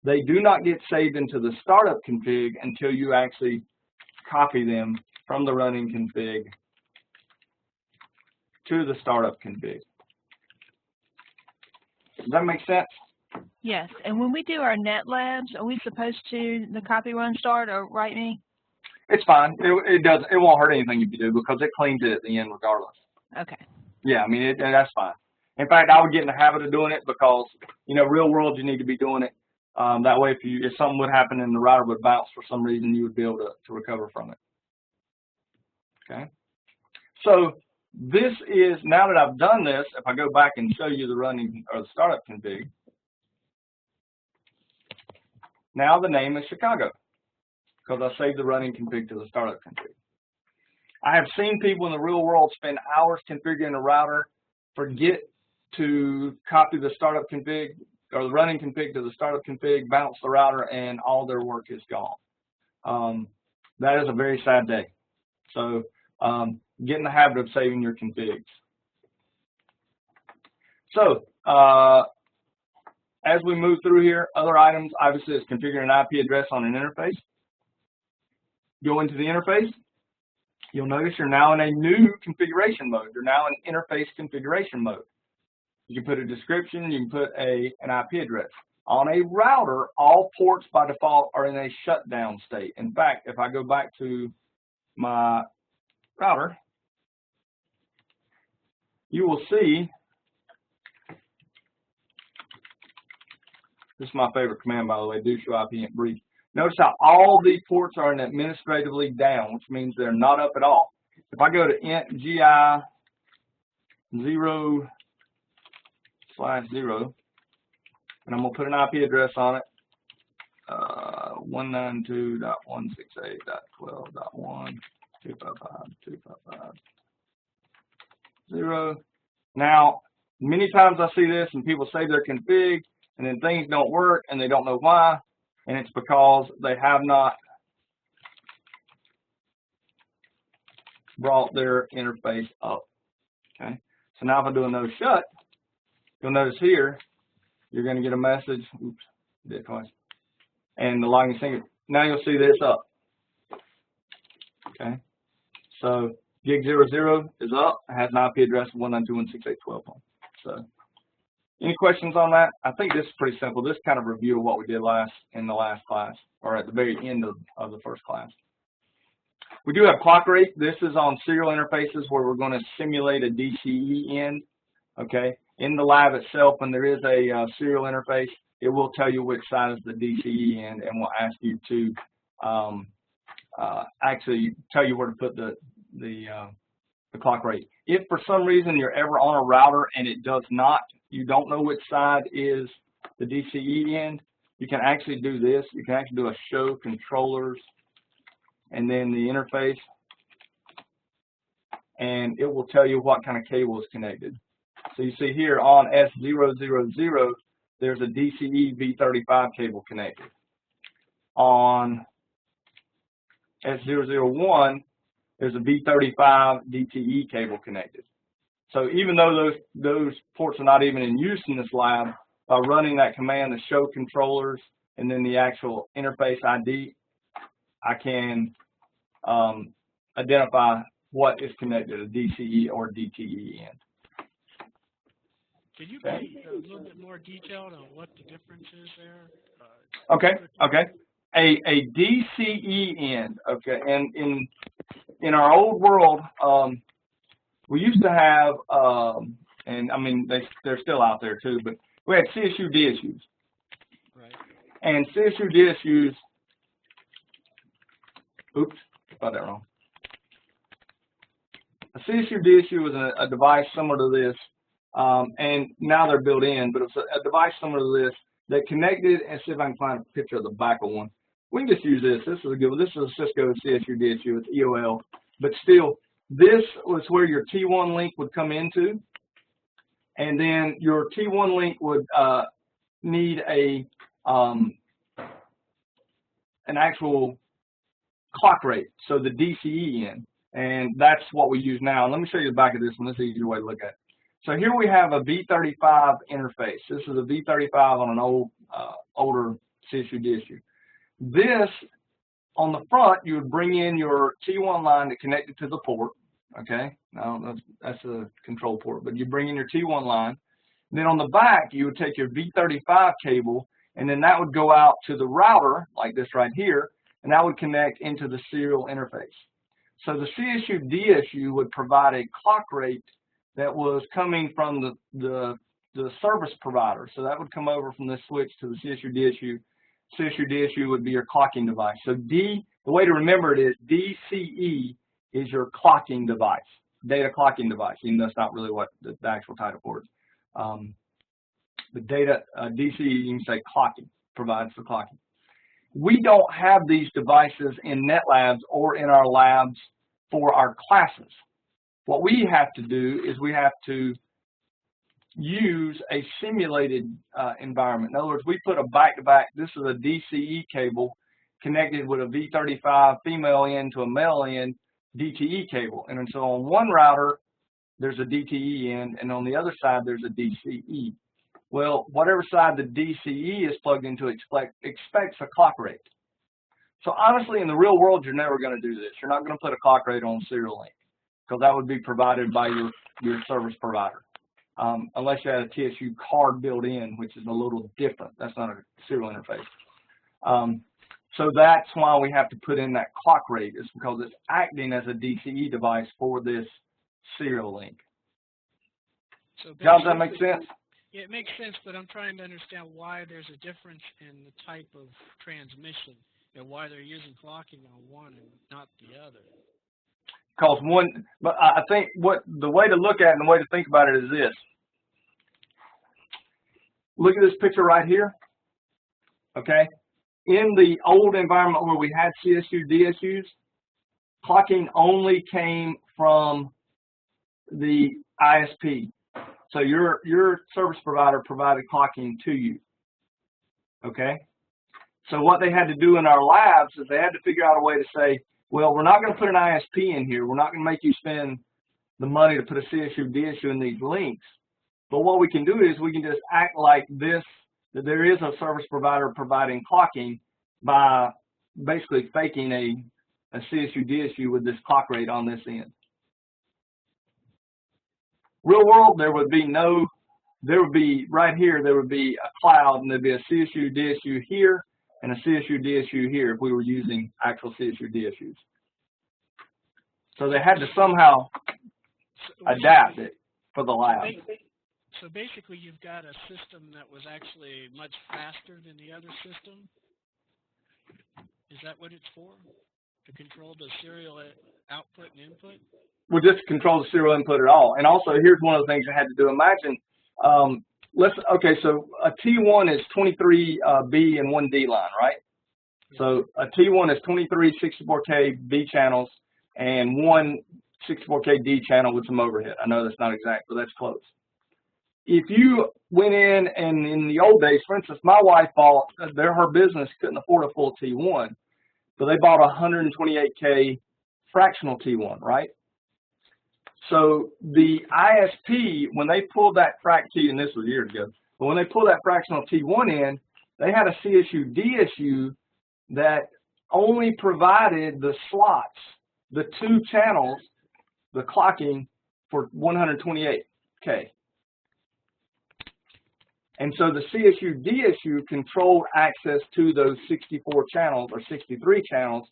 They do not get saved into the startup config until you actually copy them from the running config to the startup config. Does that make sense? Yes. And when we do our NetLabs, are we supposed to the copy run start or write me? It's fine. It won't hurt anything if you do because it cleans it at the end regardless. Okay. Yeah, I mean, that's fine. In fact, I would get in the habit of doing it because, you know, real world, you need to be doing it. That way, if something would happen and the router would bounce for some reason, you would be able to recover from it. Okay. So this is, now that I've done this, if I go back and show you the running or the startup config, now the name is Chicago because I saved the running config to the startup config. I have seen people in the real world spend hours configuring a router, forget to copy the startup config or the running config to the startup config, bounce the router, and all their work is gone. That is a very sad day. So get in the habit of saving your configs. So as we move through here, other items, obviously, is configuring an IP address on an interface. Go into the interface. You'll notice you're now in a new configuration mode. You're now in interface configuration mode. You can put a description, you can put an IP address. On a router, all ports by default are in a shutdown state. In fact, if I go back to my router, you will see, this is my favorite command, by the way, do show IP int brief. Notice how all these ports are in administratively down, which means they're not up at all. If I go to int gi 0/0, and I'm going to put an IP address on it, 192.168.12.1, Now, many times I see this and people save their config and then things don't work and they don't know why, and it's because they have not brought their interface up. Okay, so now if I do a no shut, you'll notice here you're going to get a message. Oops, did it twice. And the logging sync. Now you'll see this up. Okay, so gig 00 is up. It has an IP address of 192.168.12. So, any questions on that? I think this is pretty simple. This kind of review of what we did in the last class, or at the very end of the first class. We do have clock rate. This is on serial interfaces where we're going to simulate a DCE end. Okay, in the lab itself, when there is a serial interface, it will tell you which side is the DCE end, and will ask you to actually tell you where to put the clock rate. If for some reason you're ever on a router and it does not, you don't know which side is the DCE end, you can actually do this. You can actually do a show controllers and then the interface, and it will tell you what kind of cable is connected. So you see here on S000, there's a DCE V35 cable connected. On S001, there's a V35 DTE cable connected. So even though those ports are not even in use in this lab, by running that command, the show controllers, and then the actual interface ID, I can identify what is connected, a DCE or DTE end. Could you be a little bit more detailed on what the difference is there? Okay. A DCE end, okay, and in our old world, we used to have, and I mean they're still out there too, but we had CSU DSUs. Right. And CSU DSUs, oops, got that wrong. A CSU DSU was a device similar to this, and now they're built in, but it's a device similar to this that connected, and see if I can find a picture of the back of one. We can just use this. This is a good one. This is a Cisco CSU DSU. It's EOL, but still, this was where your T1 link would come into, and then your T1 link would need an actual clock rate, so the DCE end, and that's what we use now. And let me show you the back of this one. This is an easier way to look at it. So here we have a V35 interface. This is a V35 on an older CSU DSU. This, on the front, you would bring in your T1 line that connected to the port. Okay, now that's a control port, but you bring in your T1 line. Then on the back, you would take your V35 cable, and then that would go out to the router, like this right here, and that would connect into the serial interface. So the CSU DSU would provide a clock rate that was coming from the service provider. So that would come over from this switch to the CSU DSU. CSU DSU would be your clocking device. So the way to remember it is DCE is your clocking device. data clocking device, even though that's not really what the actual title for it. The data DCE, you can say clocking, provides the clocking. We don't have these devices in NetLabs or in our labs for our classes. What we have to do is we have to use a simulated environment. In other words, we put a back-to-back, this is a DCE cable connected with a V35 female end to a male end DTE cable. And so on one router, there's a DTE end, and on the other side, there's a DCE. Well, whatever side the DCE is plugged into expects a clock rate. So honestly, in the real world, you're never going to do this. You're not going to put a clock rate on a serial link, because that would be provided by your service provider. Unless you had a TSU card built in, which is a little different. That's not a serial interface. So that's why we have to put in that clock rate, is because it's acting as a DCE device for this serial link. So does that make sense? Yeah, it makes sense, but I'm trying to understand why there's a difference in the type of transmission and why they're using clocking on one and not the other. Because one, but I think the way to look at it and the way to think about it is this. Look at this picture right here. Okay. In the old environment where we had CSU, DSUs, clocking only came from the ISP. So your service provider provided clocking to you. Okay. So what they had to do in our labs is they had to figure out a way to say, well, we're not going to put an ISP in here. We're not going to make you spend the money to put a CSU, DSU in these links. But what we can do is we can just act like this, that there is a service provider providing clocking by basically faking a CSU, DSU with this clock rate on this end. Real world, there would be right here, there would be a cloud, and there'd be a CSU, DSU here, and a CSU, DSU here if we were using actual CSU, DSUs. So they had to somehow adapt it for the lab. So basically you've got a system that was actually much faster than the other system? Is that what it's for? To control the serial output and input? Well, just to control the serial input at all. And also, here's one of the things I had to do. Imagine, okay, so a T1 is 23 B and 1 D line, right? Yeah. So a T1 is 23 64K B channels and 1 64K D channel with some overhead. I know that's not exact, but that's close. If you went in and in the old days, for instance, my wife bought, her business couldn't afford a full T1, so they bought a 128K fractional T1, right? So the ISP, when they pulled that frac T, and this was years ago, but when they pulled that fractional T1 in, they had a CSU DSU that only provided the slots, the 2 channels, the clocking for 128K. And so the CSU DSU controlled access to those 64 channels or 63 channels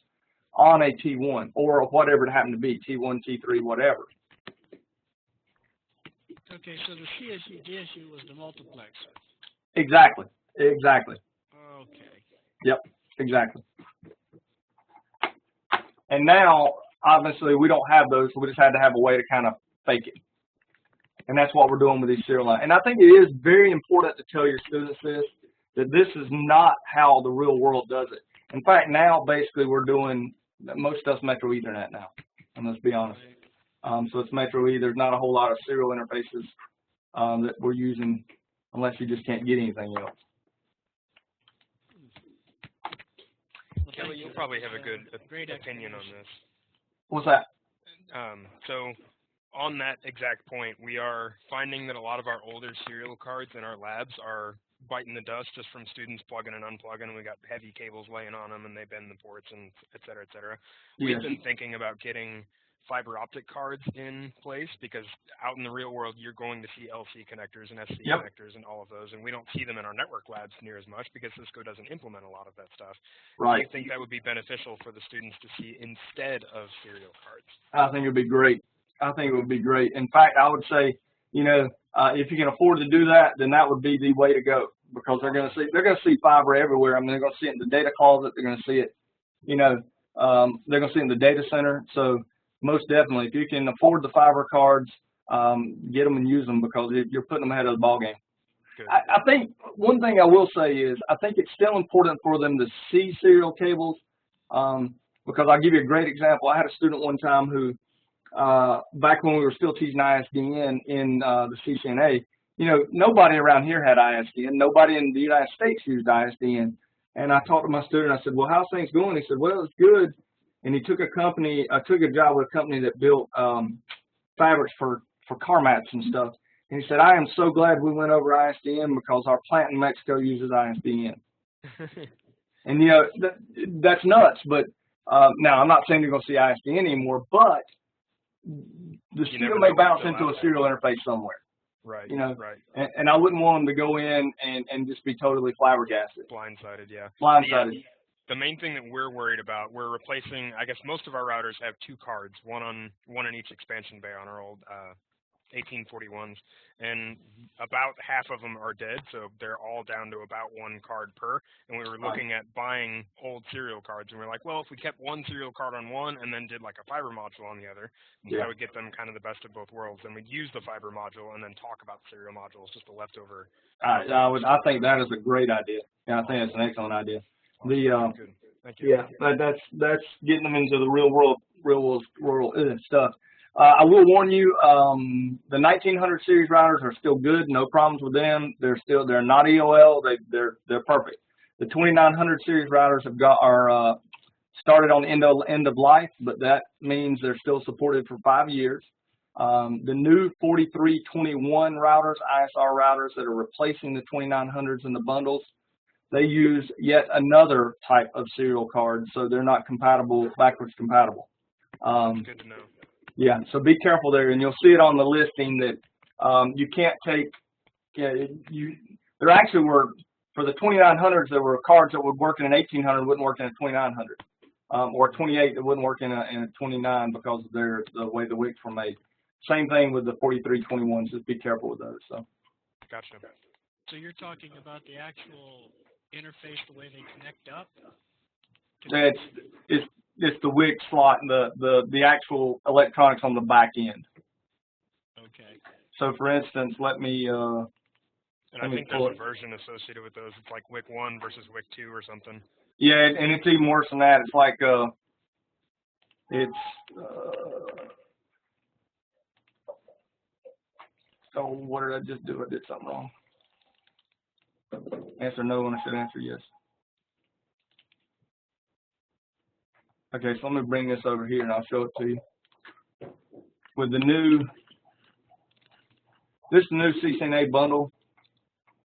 on a T1 or whatever it happened to be, T1, T3, whatever. Okay, so the CSU DSU was the multiplexer. Exactly. Exactly. Okay. Yep. Exactly. And now, obviously, we don't have those, so we just had to have a way to kind of fake it. And that's what we're doing with these serial lines. And I think it is very important to tell your students this, that this is not how the real world does it. In fact, now, basically, we're doing, most stuff's Metro Ethernet now, and let's be honest. So it's Metro E. There's not a whole lot of serial interfaces that we're using unless you just can't get anything else. Well, Kelly, you'll probably have a good opinion on this. What's that? So on that exact point, we are finding that a lot of our older serial cards in our labs are biting the dust just from students plugging and unplugging, and we got heavy cables laying on them, and they bend the ports, and et cetera, et cetera. Yeah. We've been thinking about getting fiber optic cards in place, because out in the real world, you're going to see LC connectors and SC connectors and all of those, and we don't see them in our network labs near as much because Cisco doesn't implement a lot of that stuff. Right. Do you think that would be beneficial for the students to see instead of serial cards? I think it would be great. I think it would be great. In fact, I would say, you know, if you can afford to do that, then that would be the way to go, because they're going to see fiber everywhere. I mean, they're going to see it in the data closet. They're going to see it, you know, they're going to see it in the data center. So most definitely. If you can afford the fiber cards, get them and use them, because you're putting them ahead of the ball game. I think one thing I will say is I think it's still important for them to see serial cables, because I'll give you a great example. I had a student one time who, back when we were still teaching ISDN in the CCNA, you know, nobody around here had ISDN. Nobody in the United States used ISDN. And I talked to my student. I said, "Well, how's things going?" He said, "Well, it's good." And he took a job with a company that built fabrics for car mats and stuff. And he said, "I am so glad we went over ISDN because our plant in Mexico uses ISDN." And, you know, that's nuts. But now, I'm not saying you're going to see ISDN anymore, but the student may bounce into a serial interface somewhere. Right. You know, right. And I wouldn't want them to go in and just be totally flabbergasted. Blindsided, yeah. Blindsided. The main thing that we're worried about, we're replacing, I guess most of our routers have 2 cards, one in each expansion bay on our old 1841s, and about half of them are dead, so they're all down to about 1 card per, and we were looking at buying old serial cards, and we're like, well, if we kept 1 serial card on one and then did like a fiber module on the other, that would get them kind of the best of both worlds, and we'd use the fiber module and then talk about the serial modules, just a leftover. I think that is a great idea. Yeah, I think it's an excellent idea. Awesome. Good. Thank you. Yeah, that's getting them into the real world stuff. I will warn you, the 1900 series routers are still good. No problems with them. They're not EOL. They're perfect. The 2900 series routers are started on end of life, but that means they're still supported for 5 years. The new 4321 routers, ISR routers that are replacing the 2900s in the bundles, they use yet another type of serial card, so they're not backwards compatible. Good to know. Yeah, so be careful there, and you'll see it on the listing that you can't take. There actually were, for the 2900s, there were cards that would work in an 1800 wouldn't work in a 2900, or 28 that wouldn't work in a 29 because of the way the wicks were made. Same thing with the 4321s. Just be careful with those. So. Gotcha. So you're talking about the actual interface, the way they connect up? It's the wick slot and the actual electronics on the back end. Okay. So for instance, let me and I think there's a version associated with those. It's like WIC 1 versus WIC 2 or something. Yeah, and it's even worse than that. It's like so what did I just do? I did something wrong. Answer no when I should answer yes. Okay, so let me bring this over here and I'll show it to you. With the new, this is the new CCNA bundle,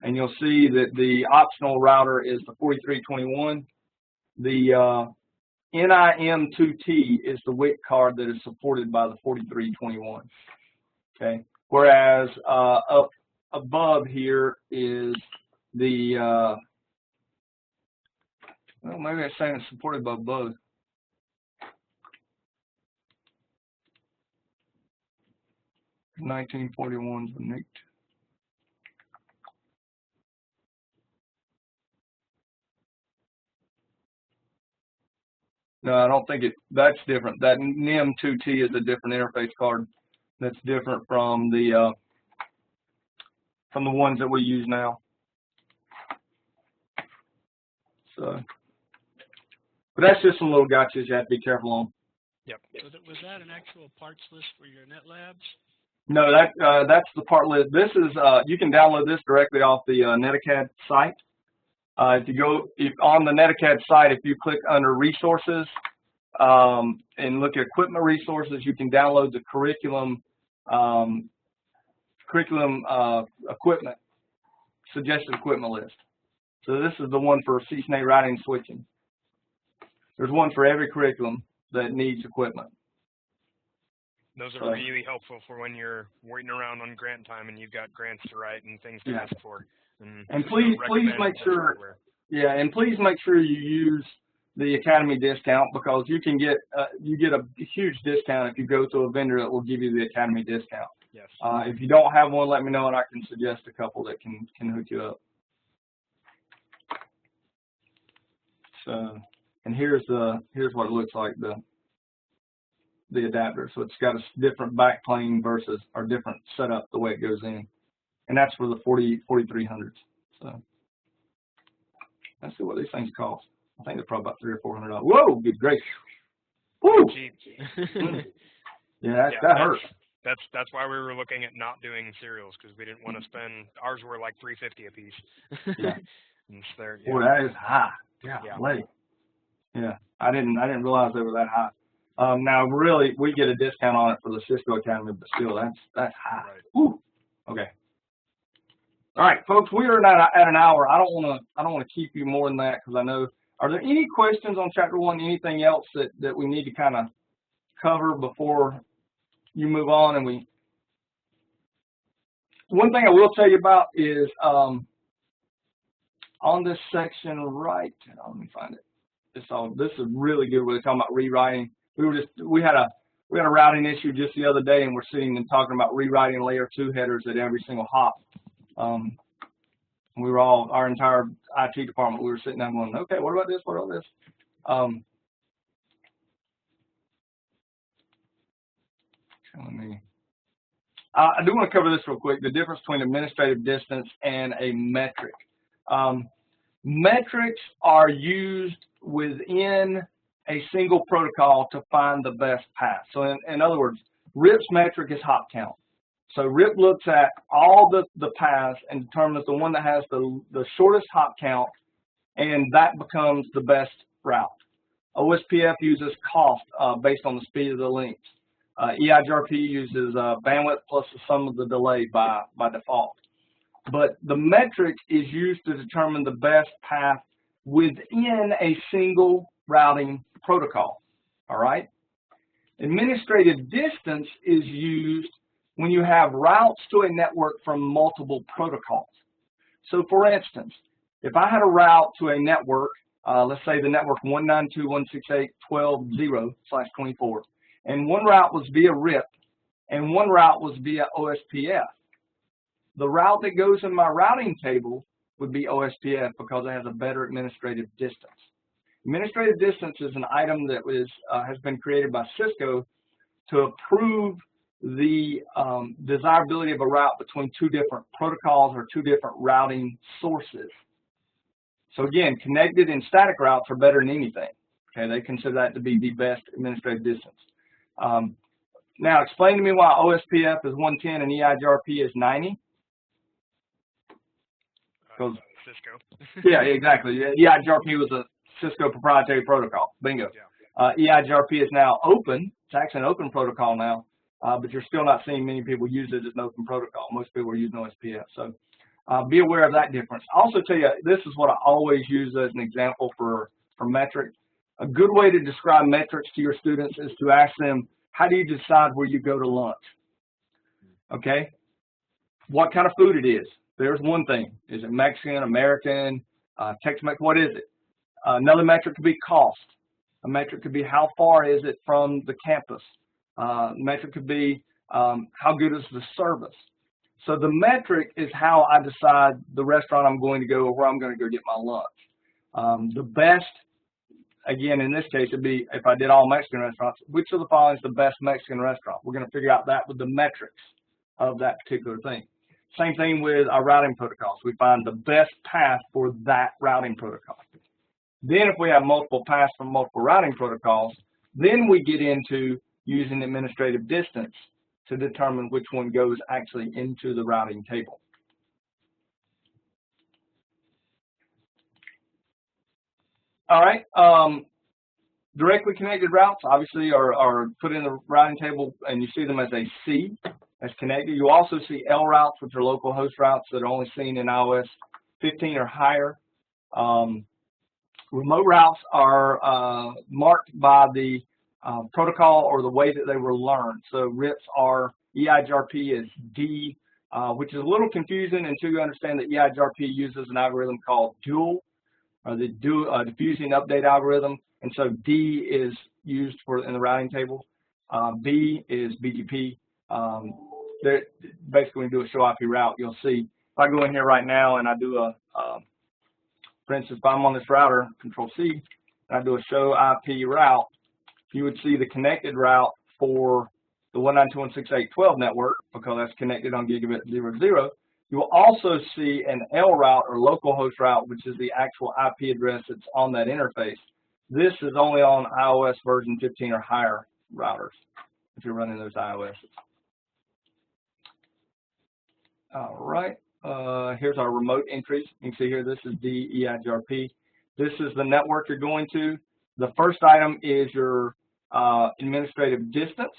and you'll see that the optional router is the 4321. The NIM2T is the WIC card that is supported by the 4321. Okay, whereas up above here is the, well, maybe I'm saying it's supported by both. The 1941s were nicked. No, I don't think that's different. That NIM2T is a different interface card. That's different from the ones that we use now. So, but that's just some little gotchas you have to be careful on. Yep. So was that an actual parts list for your NetLabs? No, that's the part list. This is you can download this directly off the Netiquette site. If you go on the Netiquette site, if you click under resources and look at equipment resources, you can download the curriculum equipment suggested equipment list. So this is the one for CCNA routing and switching. There's one for every curriculum that needs equipment. Those are really helpful for when you're waiting around on grant time and you've got grants to write and things to ask for. And please make sure, and please make sure you use the Academy discount, because you can get you get a huge discount if you go to a vendor that will give you the Academy discount. Yes. If you don't have one, let me know and I can suggest a couple that can hook you up. So, and here's what it looks like. the adapter. So it's got a different backplane versus, or different setup the way it goes in. And that's for the 4300s. So let's see what these things cost. I think they're probably about $300 or $400. Whoa, good gracious. Woo! Yeah, that hurts. That's why we were looking at not doing serials, because we didn't want to spend. Ours were like $350 a piece. Yeah. Yeah. Boy, that is high. Yeah. Yeah. I didn't realize they were that high. Now, really, we get a discount on it for the Cisco Academy, but still, that's high. Right. Woo. Okay. All right, folks, we are at an hour. I don't want to keep you more than that, because I know. Are there any questions on Chapter 1? Anything else that we need to kind of cover before you move on? And one thing I will tell you about is on this section right. Let me find it. This is a really good way of talking about rewriting. We had a routing issue just the other day, and we're sitting and talking about rewriting layer 2 headers at every single hop. We were all, our entire IT department, we were sitting down going, okay, what about this? What about this? I do want to cover this real quick, the difference between administrative distance and a metric. Metrics are used within a single protocol to find the best path. So in other words, RIP's metric is hop count. So RIP looks at all the paths and determines the one that has the shortest hop count, and that becomes the best route. OSPF uses cost based on the speed of the links. EIGRP uses bandwidth plus the sum of the delay by default. But the metric is used to determine the best path within a single routing protocol. All right? Administrative distance is used when you have routes to a network from multiple protocols. So for instance, if I had a route to a network, let's say the network 192.168.12.0/24, and one route was via RIP, and one route was via OSPF. The route that goes in my routing table would be OSPF because it has a better administrative distance. Administrative distance is an item that has been created by Cisco to approve the desirability of a route between two different protocols or two different routing sources. So again, connected and static routes are better than anything. Okay, they consider that to be the best administrative distance. Now, explain to me why OSPF is 110 and EIGRP is 90. Cisco. Yeah, exactly. EIGRP was a Cisco proprietary protocol. Bingo. Yeah. EIGRP is now open. It's actually an open protocol now, but you're still not seeing many people use it as an open protocol. Most people are using OSPF. So be aware of that difference. I'll also tell you, this is what I always use as an example for metric. A good way to describe metrics to your students is to ask them, how do you decide where you go to lunch? Okay? What kind of food it is? There's one thing. Is it Mexican, American, Tex-Mex? What is it? Another metric could be cost. A metric could be how far is it from the campus. A metric could be how good is the service. So the metric is how I decide the restaurant I'm going to go or where I'm going to go get my lunch. The best, again, in this case, it'd be if I did all Mexican restaurants, which of the following is the best Mexican restaurant? We're going to figure out that with the metrics of that particular thing. Same thing with our routing protocols. We find the best path for that routing protocol. Then if we have multiple paths from multiple routing protocols, then we get into using administrative distance to determine which one goes actually into the routing table. All right. Directly connected routes obviously are put in the routing table, and you see them as a C. As connected. You also see L routes, which are local host routes that are only seen in iOS 15 or higher. Remote routes are marked by the protocol or the way that they were learned. So RIPs are, EIGRP is D, which is a little confusing until you understand that EIGRP uses an algorithm called dual, or the diffusing update algorithm, and so D is used in the routing table. B is BGP. Basically, when you do a show IP route, you'll see, if I go in here right now and I do for instance, if I'm on this router, Control C, and I do a show IP route, you would see the connected route for the 192.168.12 network, because that's connected on gigabit 00. You will also see an L route or localhost route, which is the actual IP address that's on that interface. This is only on iOS version 15 or higher routers, if you're running those iOSs. All right, here's our remote entries. You can see here, this is DEIGRP. This is the network you're going to. The first item is your administrative distance.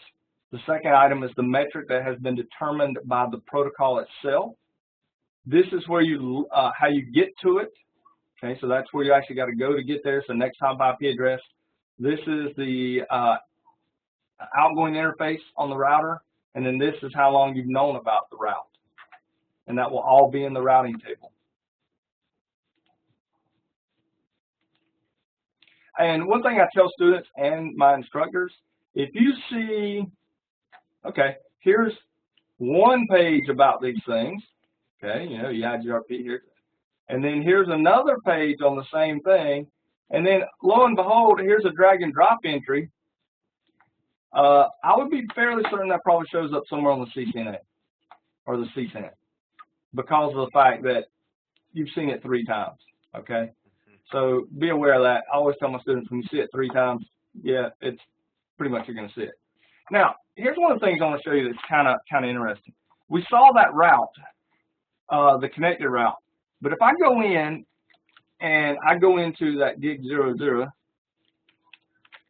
The second item is the metric that has been determined by the protocol itself. This is where you how you get to it. Okay, so that's where you actually got to go to get there. So next hop IP address. This is the outgoing interface on the router, and then this is how long you've known about the route, and that will all be in the routing table. And one thing I tell students and my instructors, if you see, okay, here's one page about these things, okay, you know, EIGRP here, and then here's another page on the same thing, and then lo and behold, here's a drag and drop entry. I would be fairly certain that probably shows up somewhere on the CCNA or the CCNA, because of the fact that you've seen it 3 times, okay? So be aware of that. I always tell my students, when you see it 3 times, yeah, it's pretty much you're going to see it. Now, here's one of the things I want to show you that's kind of interesting. We saw that route, the connected route, but if I go in and I go into that gig 00,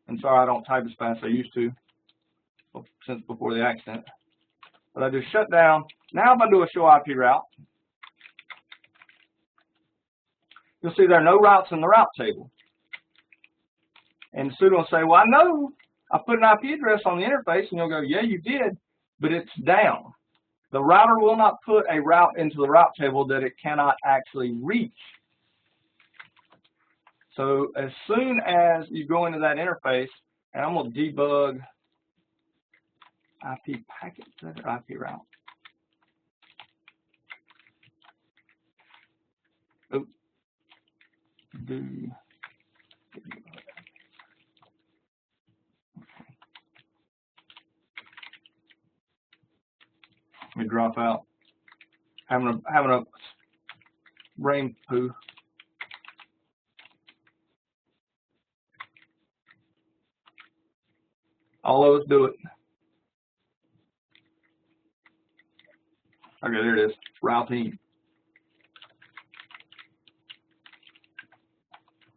and sorry I don't type as fast as I used to since before the accident, but I just shut down. Now if I do a show IP route, you'll see there are no routes in the route table. And the student will say, well, I know I put an IP address on the interface, and you'll go, yeah, you did, but it's down. The router will not put a route into the route table that it cannot actually reach. So as soon as you go into that interface, and I'm going to debug IP packet or IP route. Oops. Let me drop out. Having a brain poo. All of us do it. Okay, there it is. Routing.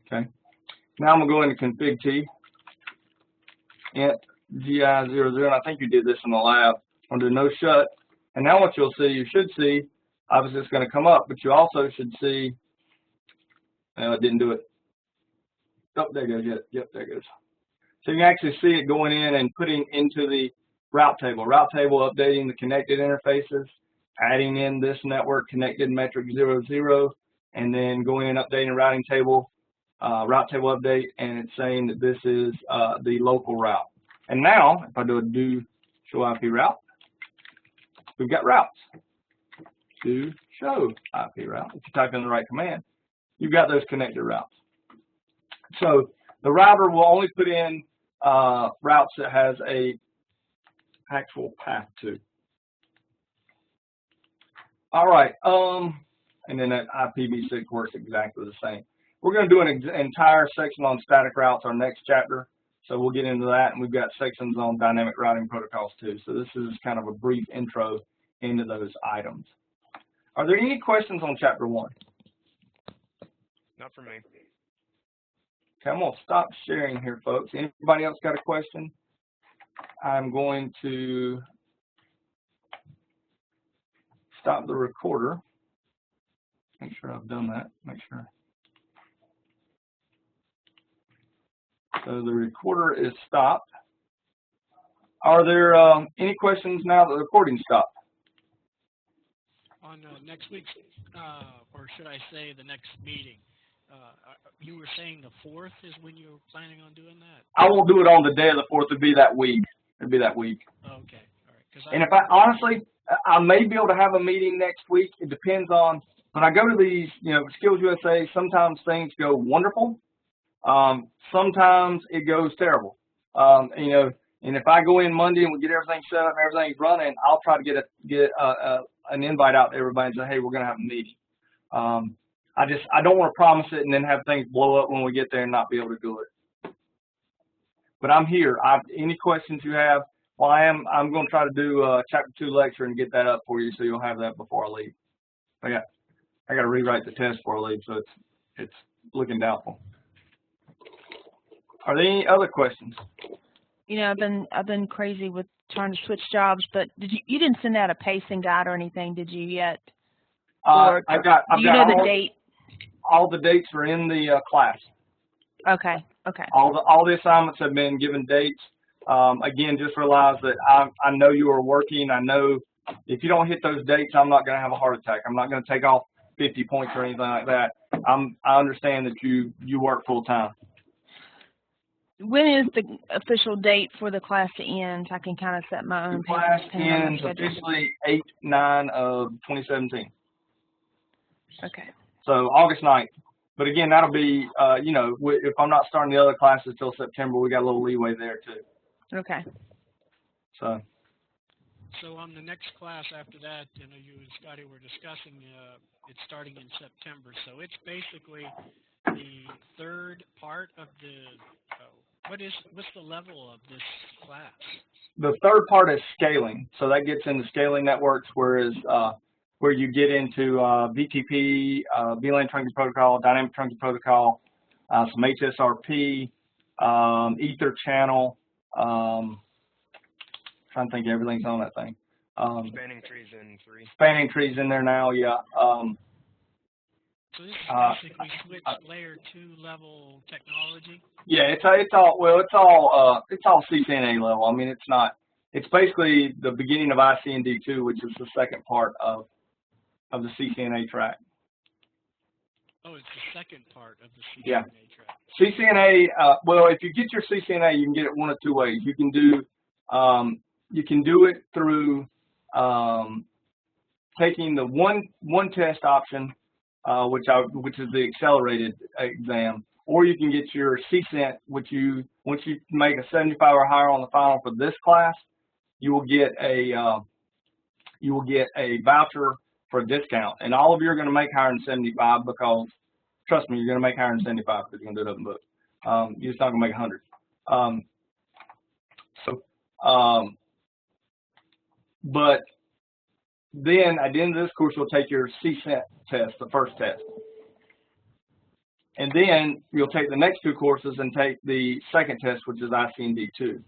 Okay. Now I'm going to go into config T. Int GI00, and I think you did this in the lab. I'm going to do no shut. And now what you'll see, you should see, obviously it's going to come up, but you also should see, it didn't do it. Oh, there it goes. Yep, there it goes. So you can actually see it going in and putting into the route table. Route table updating the connected interfaces, adding in this network connected metric 00, and then going in updating the routing table, route table update, and it's saying that this is the local route. And now, if I do show IP route, we've got routes. Do show IP route. If you type in the right command, you've got those connected routes. So the router will only put in routes that has a actual path to. All right, and then that IPv6 works exactly the same. We're going to do an entire section on static routes, our next chapter. So we'll get into that, and we've got sections on dynamic routing protocols too. So this is kind of a brief intro into those items. Are there any questions on chapter 1? Not for me. Okay, I'm going to stop sharing here, folks. Anybody else got a question? I'm going to stop the recorder. Make sure I've done that. Make sure. So the recorder is stopped. Are there any questions now that the recording stopped? On next week's, or should I say the next meeting, you were saying the 4th is when you were planning on doing that? I won't do it on the day of the 4th. It'd be that week. It'd be that week. Okay, all right. And if I honestly, I may be able to have a meeting next week. It depends on when I go to these, Skills USA. Sometimes things go wonderful. Sometimes it goes terrible. And if I go in Monday and we get everything set up and everything's running, I'll try to get an invite out to everybody and say, hey, we're going to have a meeting. I don't want to promise it and then have things blow up when we get there and not be able to do it. But I'm here. Any questions you have? Well, I'm going to try to do a Chapter 2 lecture and get that up for you so you'll have that before I leave. I got to rewrite the test before I leave, so it's looking doubtful. Are there any other questions? You know, I've been crazy with trying to switch jobs, but you didn't send out a pacing guide or anything, did you yet? Or I've got the date? All the dates are in the class. Okay. Okay. All the assignments have been given dates. Again, just realize that I know you are working. I know if you don't hit those dates, I'm not going to have a heart attack. I'm not going to take off 50 points or anything like that. I understand that you work full time. When is the official date for the class to end? I can kind of set my own. The class ends officially 8/9 of 2017. Okay. So August 9th. But again, that'll be, you know, if I'm not starting the other classes till September, we got a little leeway there too. Okay. So on the next class after that, you know, you and Scotty were discussing it's starting in September. So it's basically the third part of the. What's the level of this class? The third part is scaling. So that gets into scaling networks, whereas where you get into BTP, VLAN trunking protocol, dynamic trunking protocol, some HSRP, Ether channel. Trying to think everything's on that thing. Spanning trees in 3. Spanning trees in there now, yeah. So this is basically switch layer 2 level technology. Yeah, it's all CCNA level. I mean, it's basically the beginning of ICND2, which is the second part of the CCNA track. Oh, it's the second part of the CCNA yeah. track. CCNA, well, if you get your CCNA, you can get it one of two ways. You can do it through taking the one test option, which is the accelerated exam, or you can get your CCENT, which once you make a 75 or higher on the final for this class, you will get a voucher for a discount. And all of you are going to make higher than 75 because, trust me, you're going to make higher than 75 because you're going to do it open book. You're just not going to make 100. But then at the end of this course, you'll take your CCENT test, the first test. And then you'll take the next 2 courses and take the second test, which is ICND2.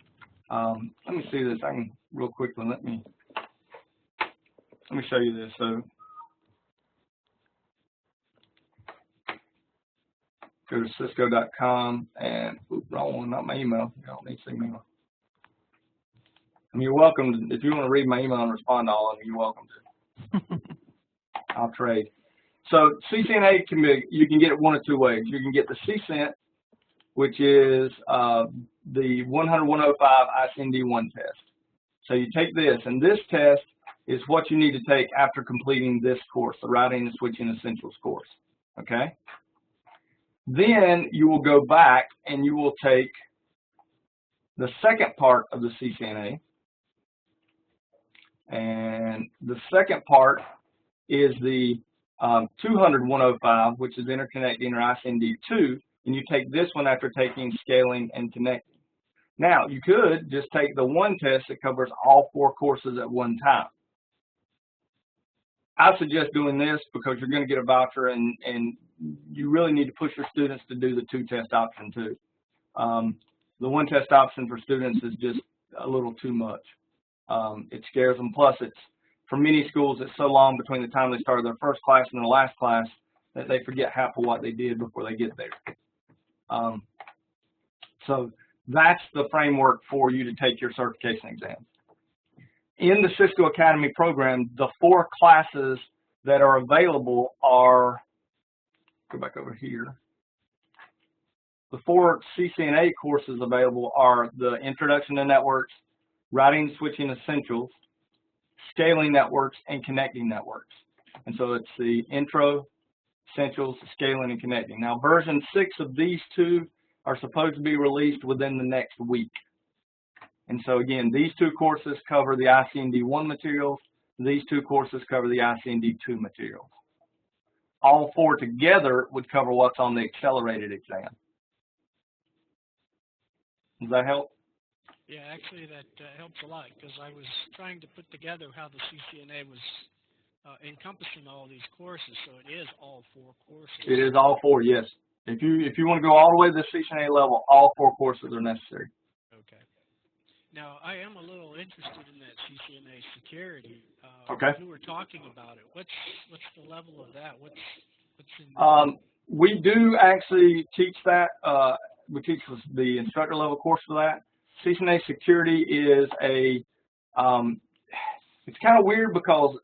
Let me see this. I can real quickly. Let me show you this. So go to Cisco.com and wrong one, not my email. You don't need to see my email. I mean, you're welcome if you want to read my email and respond to all of them. You're welcome to. I'll trade. So CCNA you can get it one of two ways. You can get the CCENT, which is the 100-105 ICND1 test. So you take this, and this test is what you need to take after completing this course, the Routing and Switching Essentials course. Okay. Then you will go back and you will take the second part of the CCNA. And the second part is the 200-105, which is interconnecting or ICND2, and you take this one after taking scaling and connecting. Now, you could just take the one test that covers all 4 courses at one time. I suggest doing this because you're going to get a voucher, and you really need to push your students to do the 2-test option too. The 1-test option for students is just a little too much. It scares them. Plus, for many schools, it's so long between the time they started their first class and their last class that they forget half of what they did before they get there. So that's the framework for you to take your certification exam. In the Cisco Academy program, the 4 classes that are available are, go back over here. The 4 CCNA courses available are the Introduction to Networks, Routing and Switching Essentials, Scaling Networks, and Connecting Networks. And so it's the Intro, Essentials, Scaling, and Connecting. Now, version 6 of these 2 are supposed to be released within the next week. And so again, these two courses cover the ICND1 materials. These two courses cover the ICND2 materials. All four together would cover what's on the accelerated exam. Does that help? Yeah, actually that helps a lot, because I was trying to put together how the CCNA was encompassing all these courses, so it is all four courses. It is all four, yes. If you want to go all the way to the CCNA level, all four courses are necessary. Okay. Now, I am a little interested in that CCNA security. Okay. You were talking about it. What's the level of that? What's in we do actually teach that. We teach the instructor level course for that. CCNA security is a, it's kind of weird because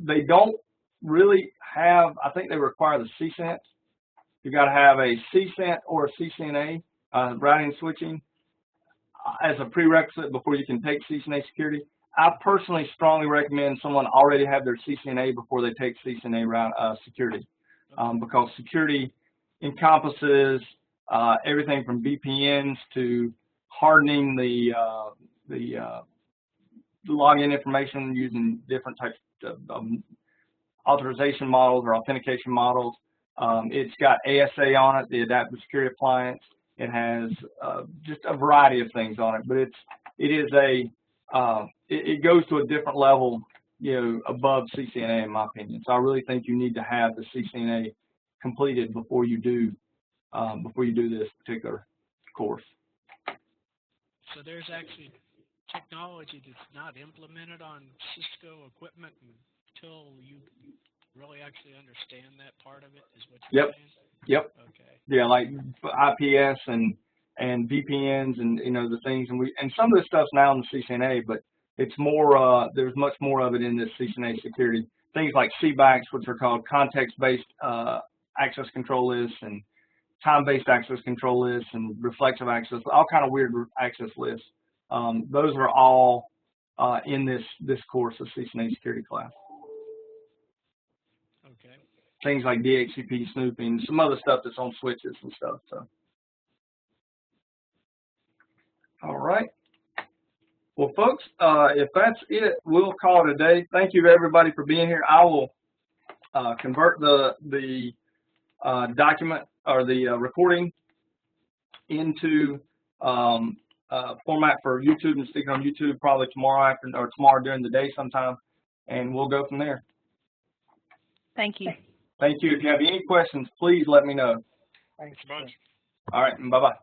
they don't really have, I think they require the CCENT. You got to have a CCENT or a CCNA, routing and switching, as a prerequisite before you can take CCNA security. I personally strongly recommend someone already have their CCNA before they take CCNA security, because security encompasses everything from VPNs to hardening the login information using different types of authorization models or authentication models. It's got ASA on it, the Adaptive Security Appliance. It has just a variety of things on it, but it goes to a different level, above CCNA in my opinion. So I really think you need to have the CCNA completed before you do this particular course. So there's actually technology that's not implemented on Cisco equipment until you really actually understand that part of it, is what you're saying? Yep. Okay. Yeah, like IPS and VPNs and the things, and some of this stuff's now in the CCNA, but it's more. There's much more of it in this CCNA security. Things like CBACs, which are called context-based access control lists, and time-based access control lists, and reflexive access, all kind of weird access lists. Those are all in this course of CCNA security class. Okay. Things like DHCP snooping, some other stuff that's on switches and stuff. So, all right. Well, folks, if that's it, we'll call it a day. Thank you to everybody for being here. I will convert the document or the recording into format for YouTube and stick it on YouTube probably tomorrow during the day sometime, and we'll go from there. Thank you. Thank you. If you have any questions, please let me know. Thanks a bunch. All right, and bye-bye.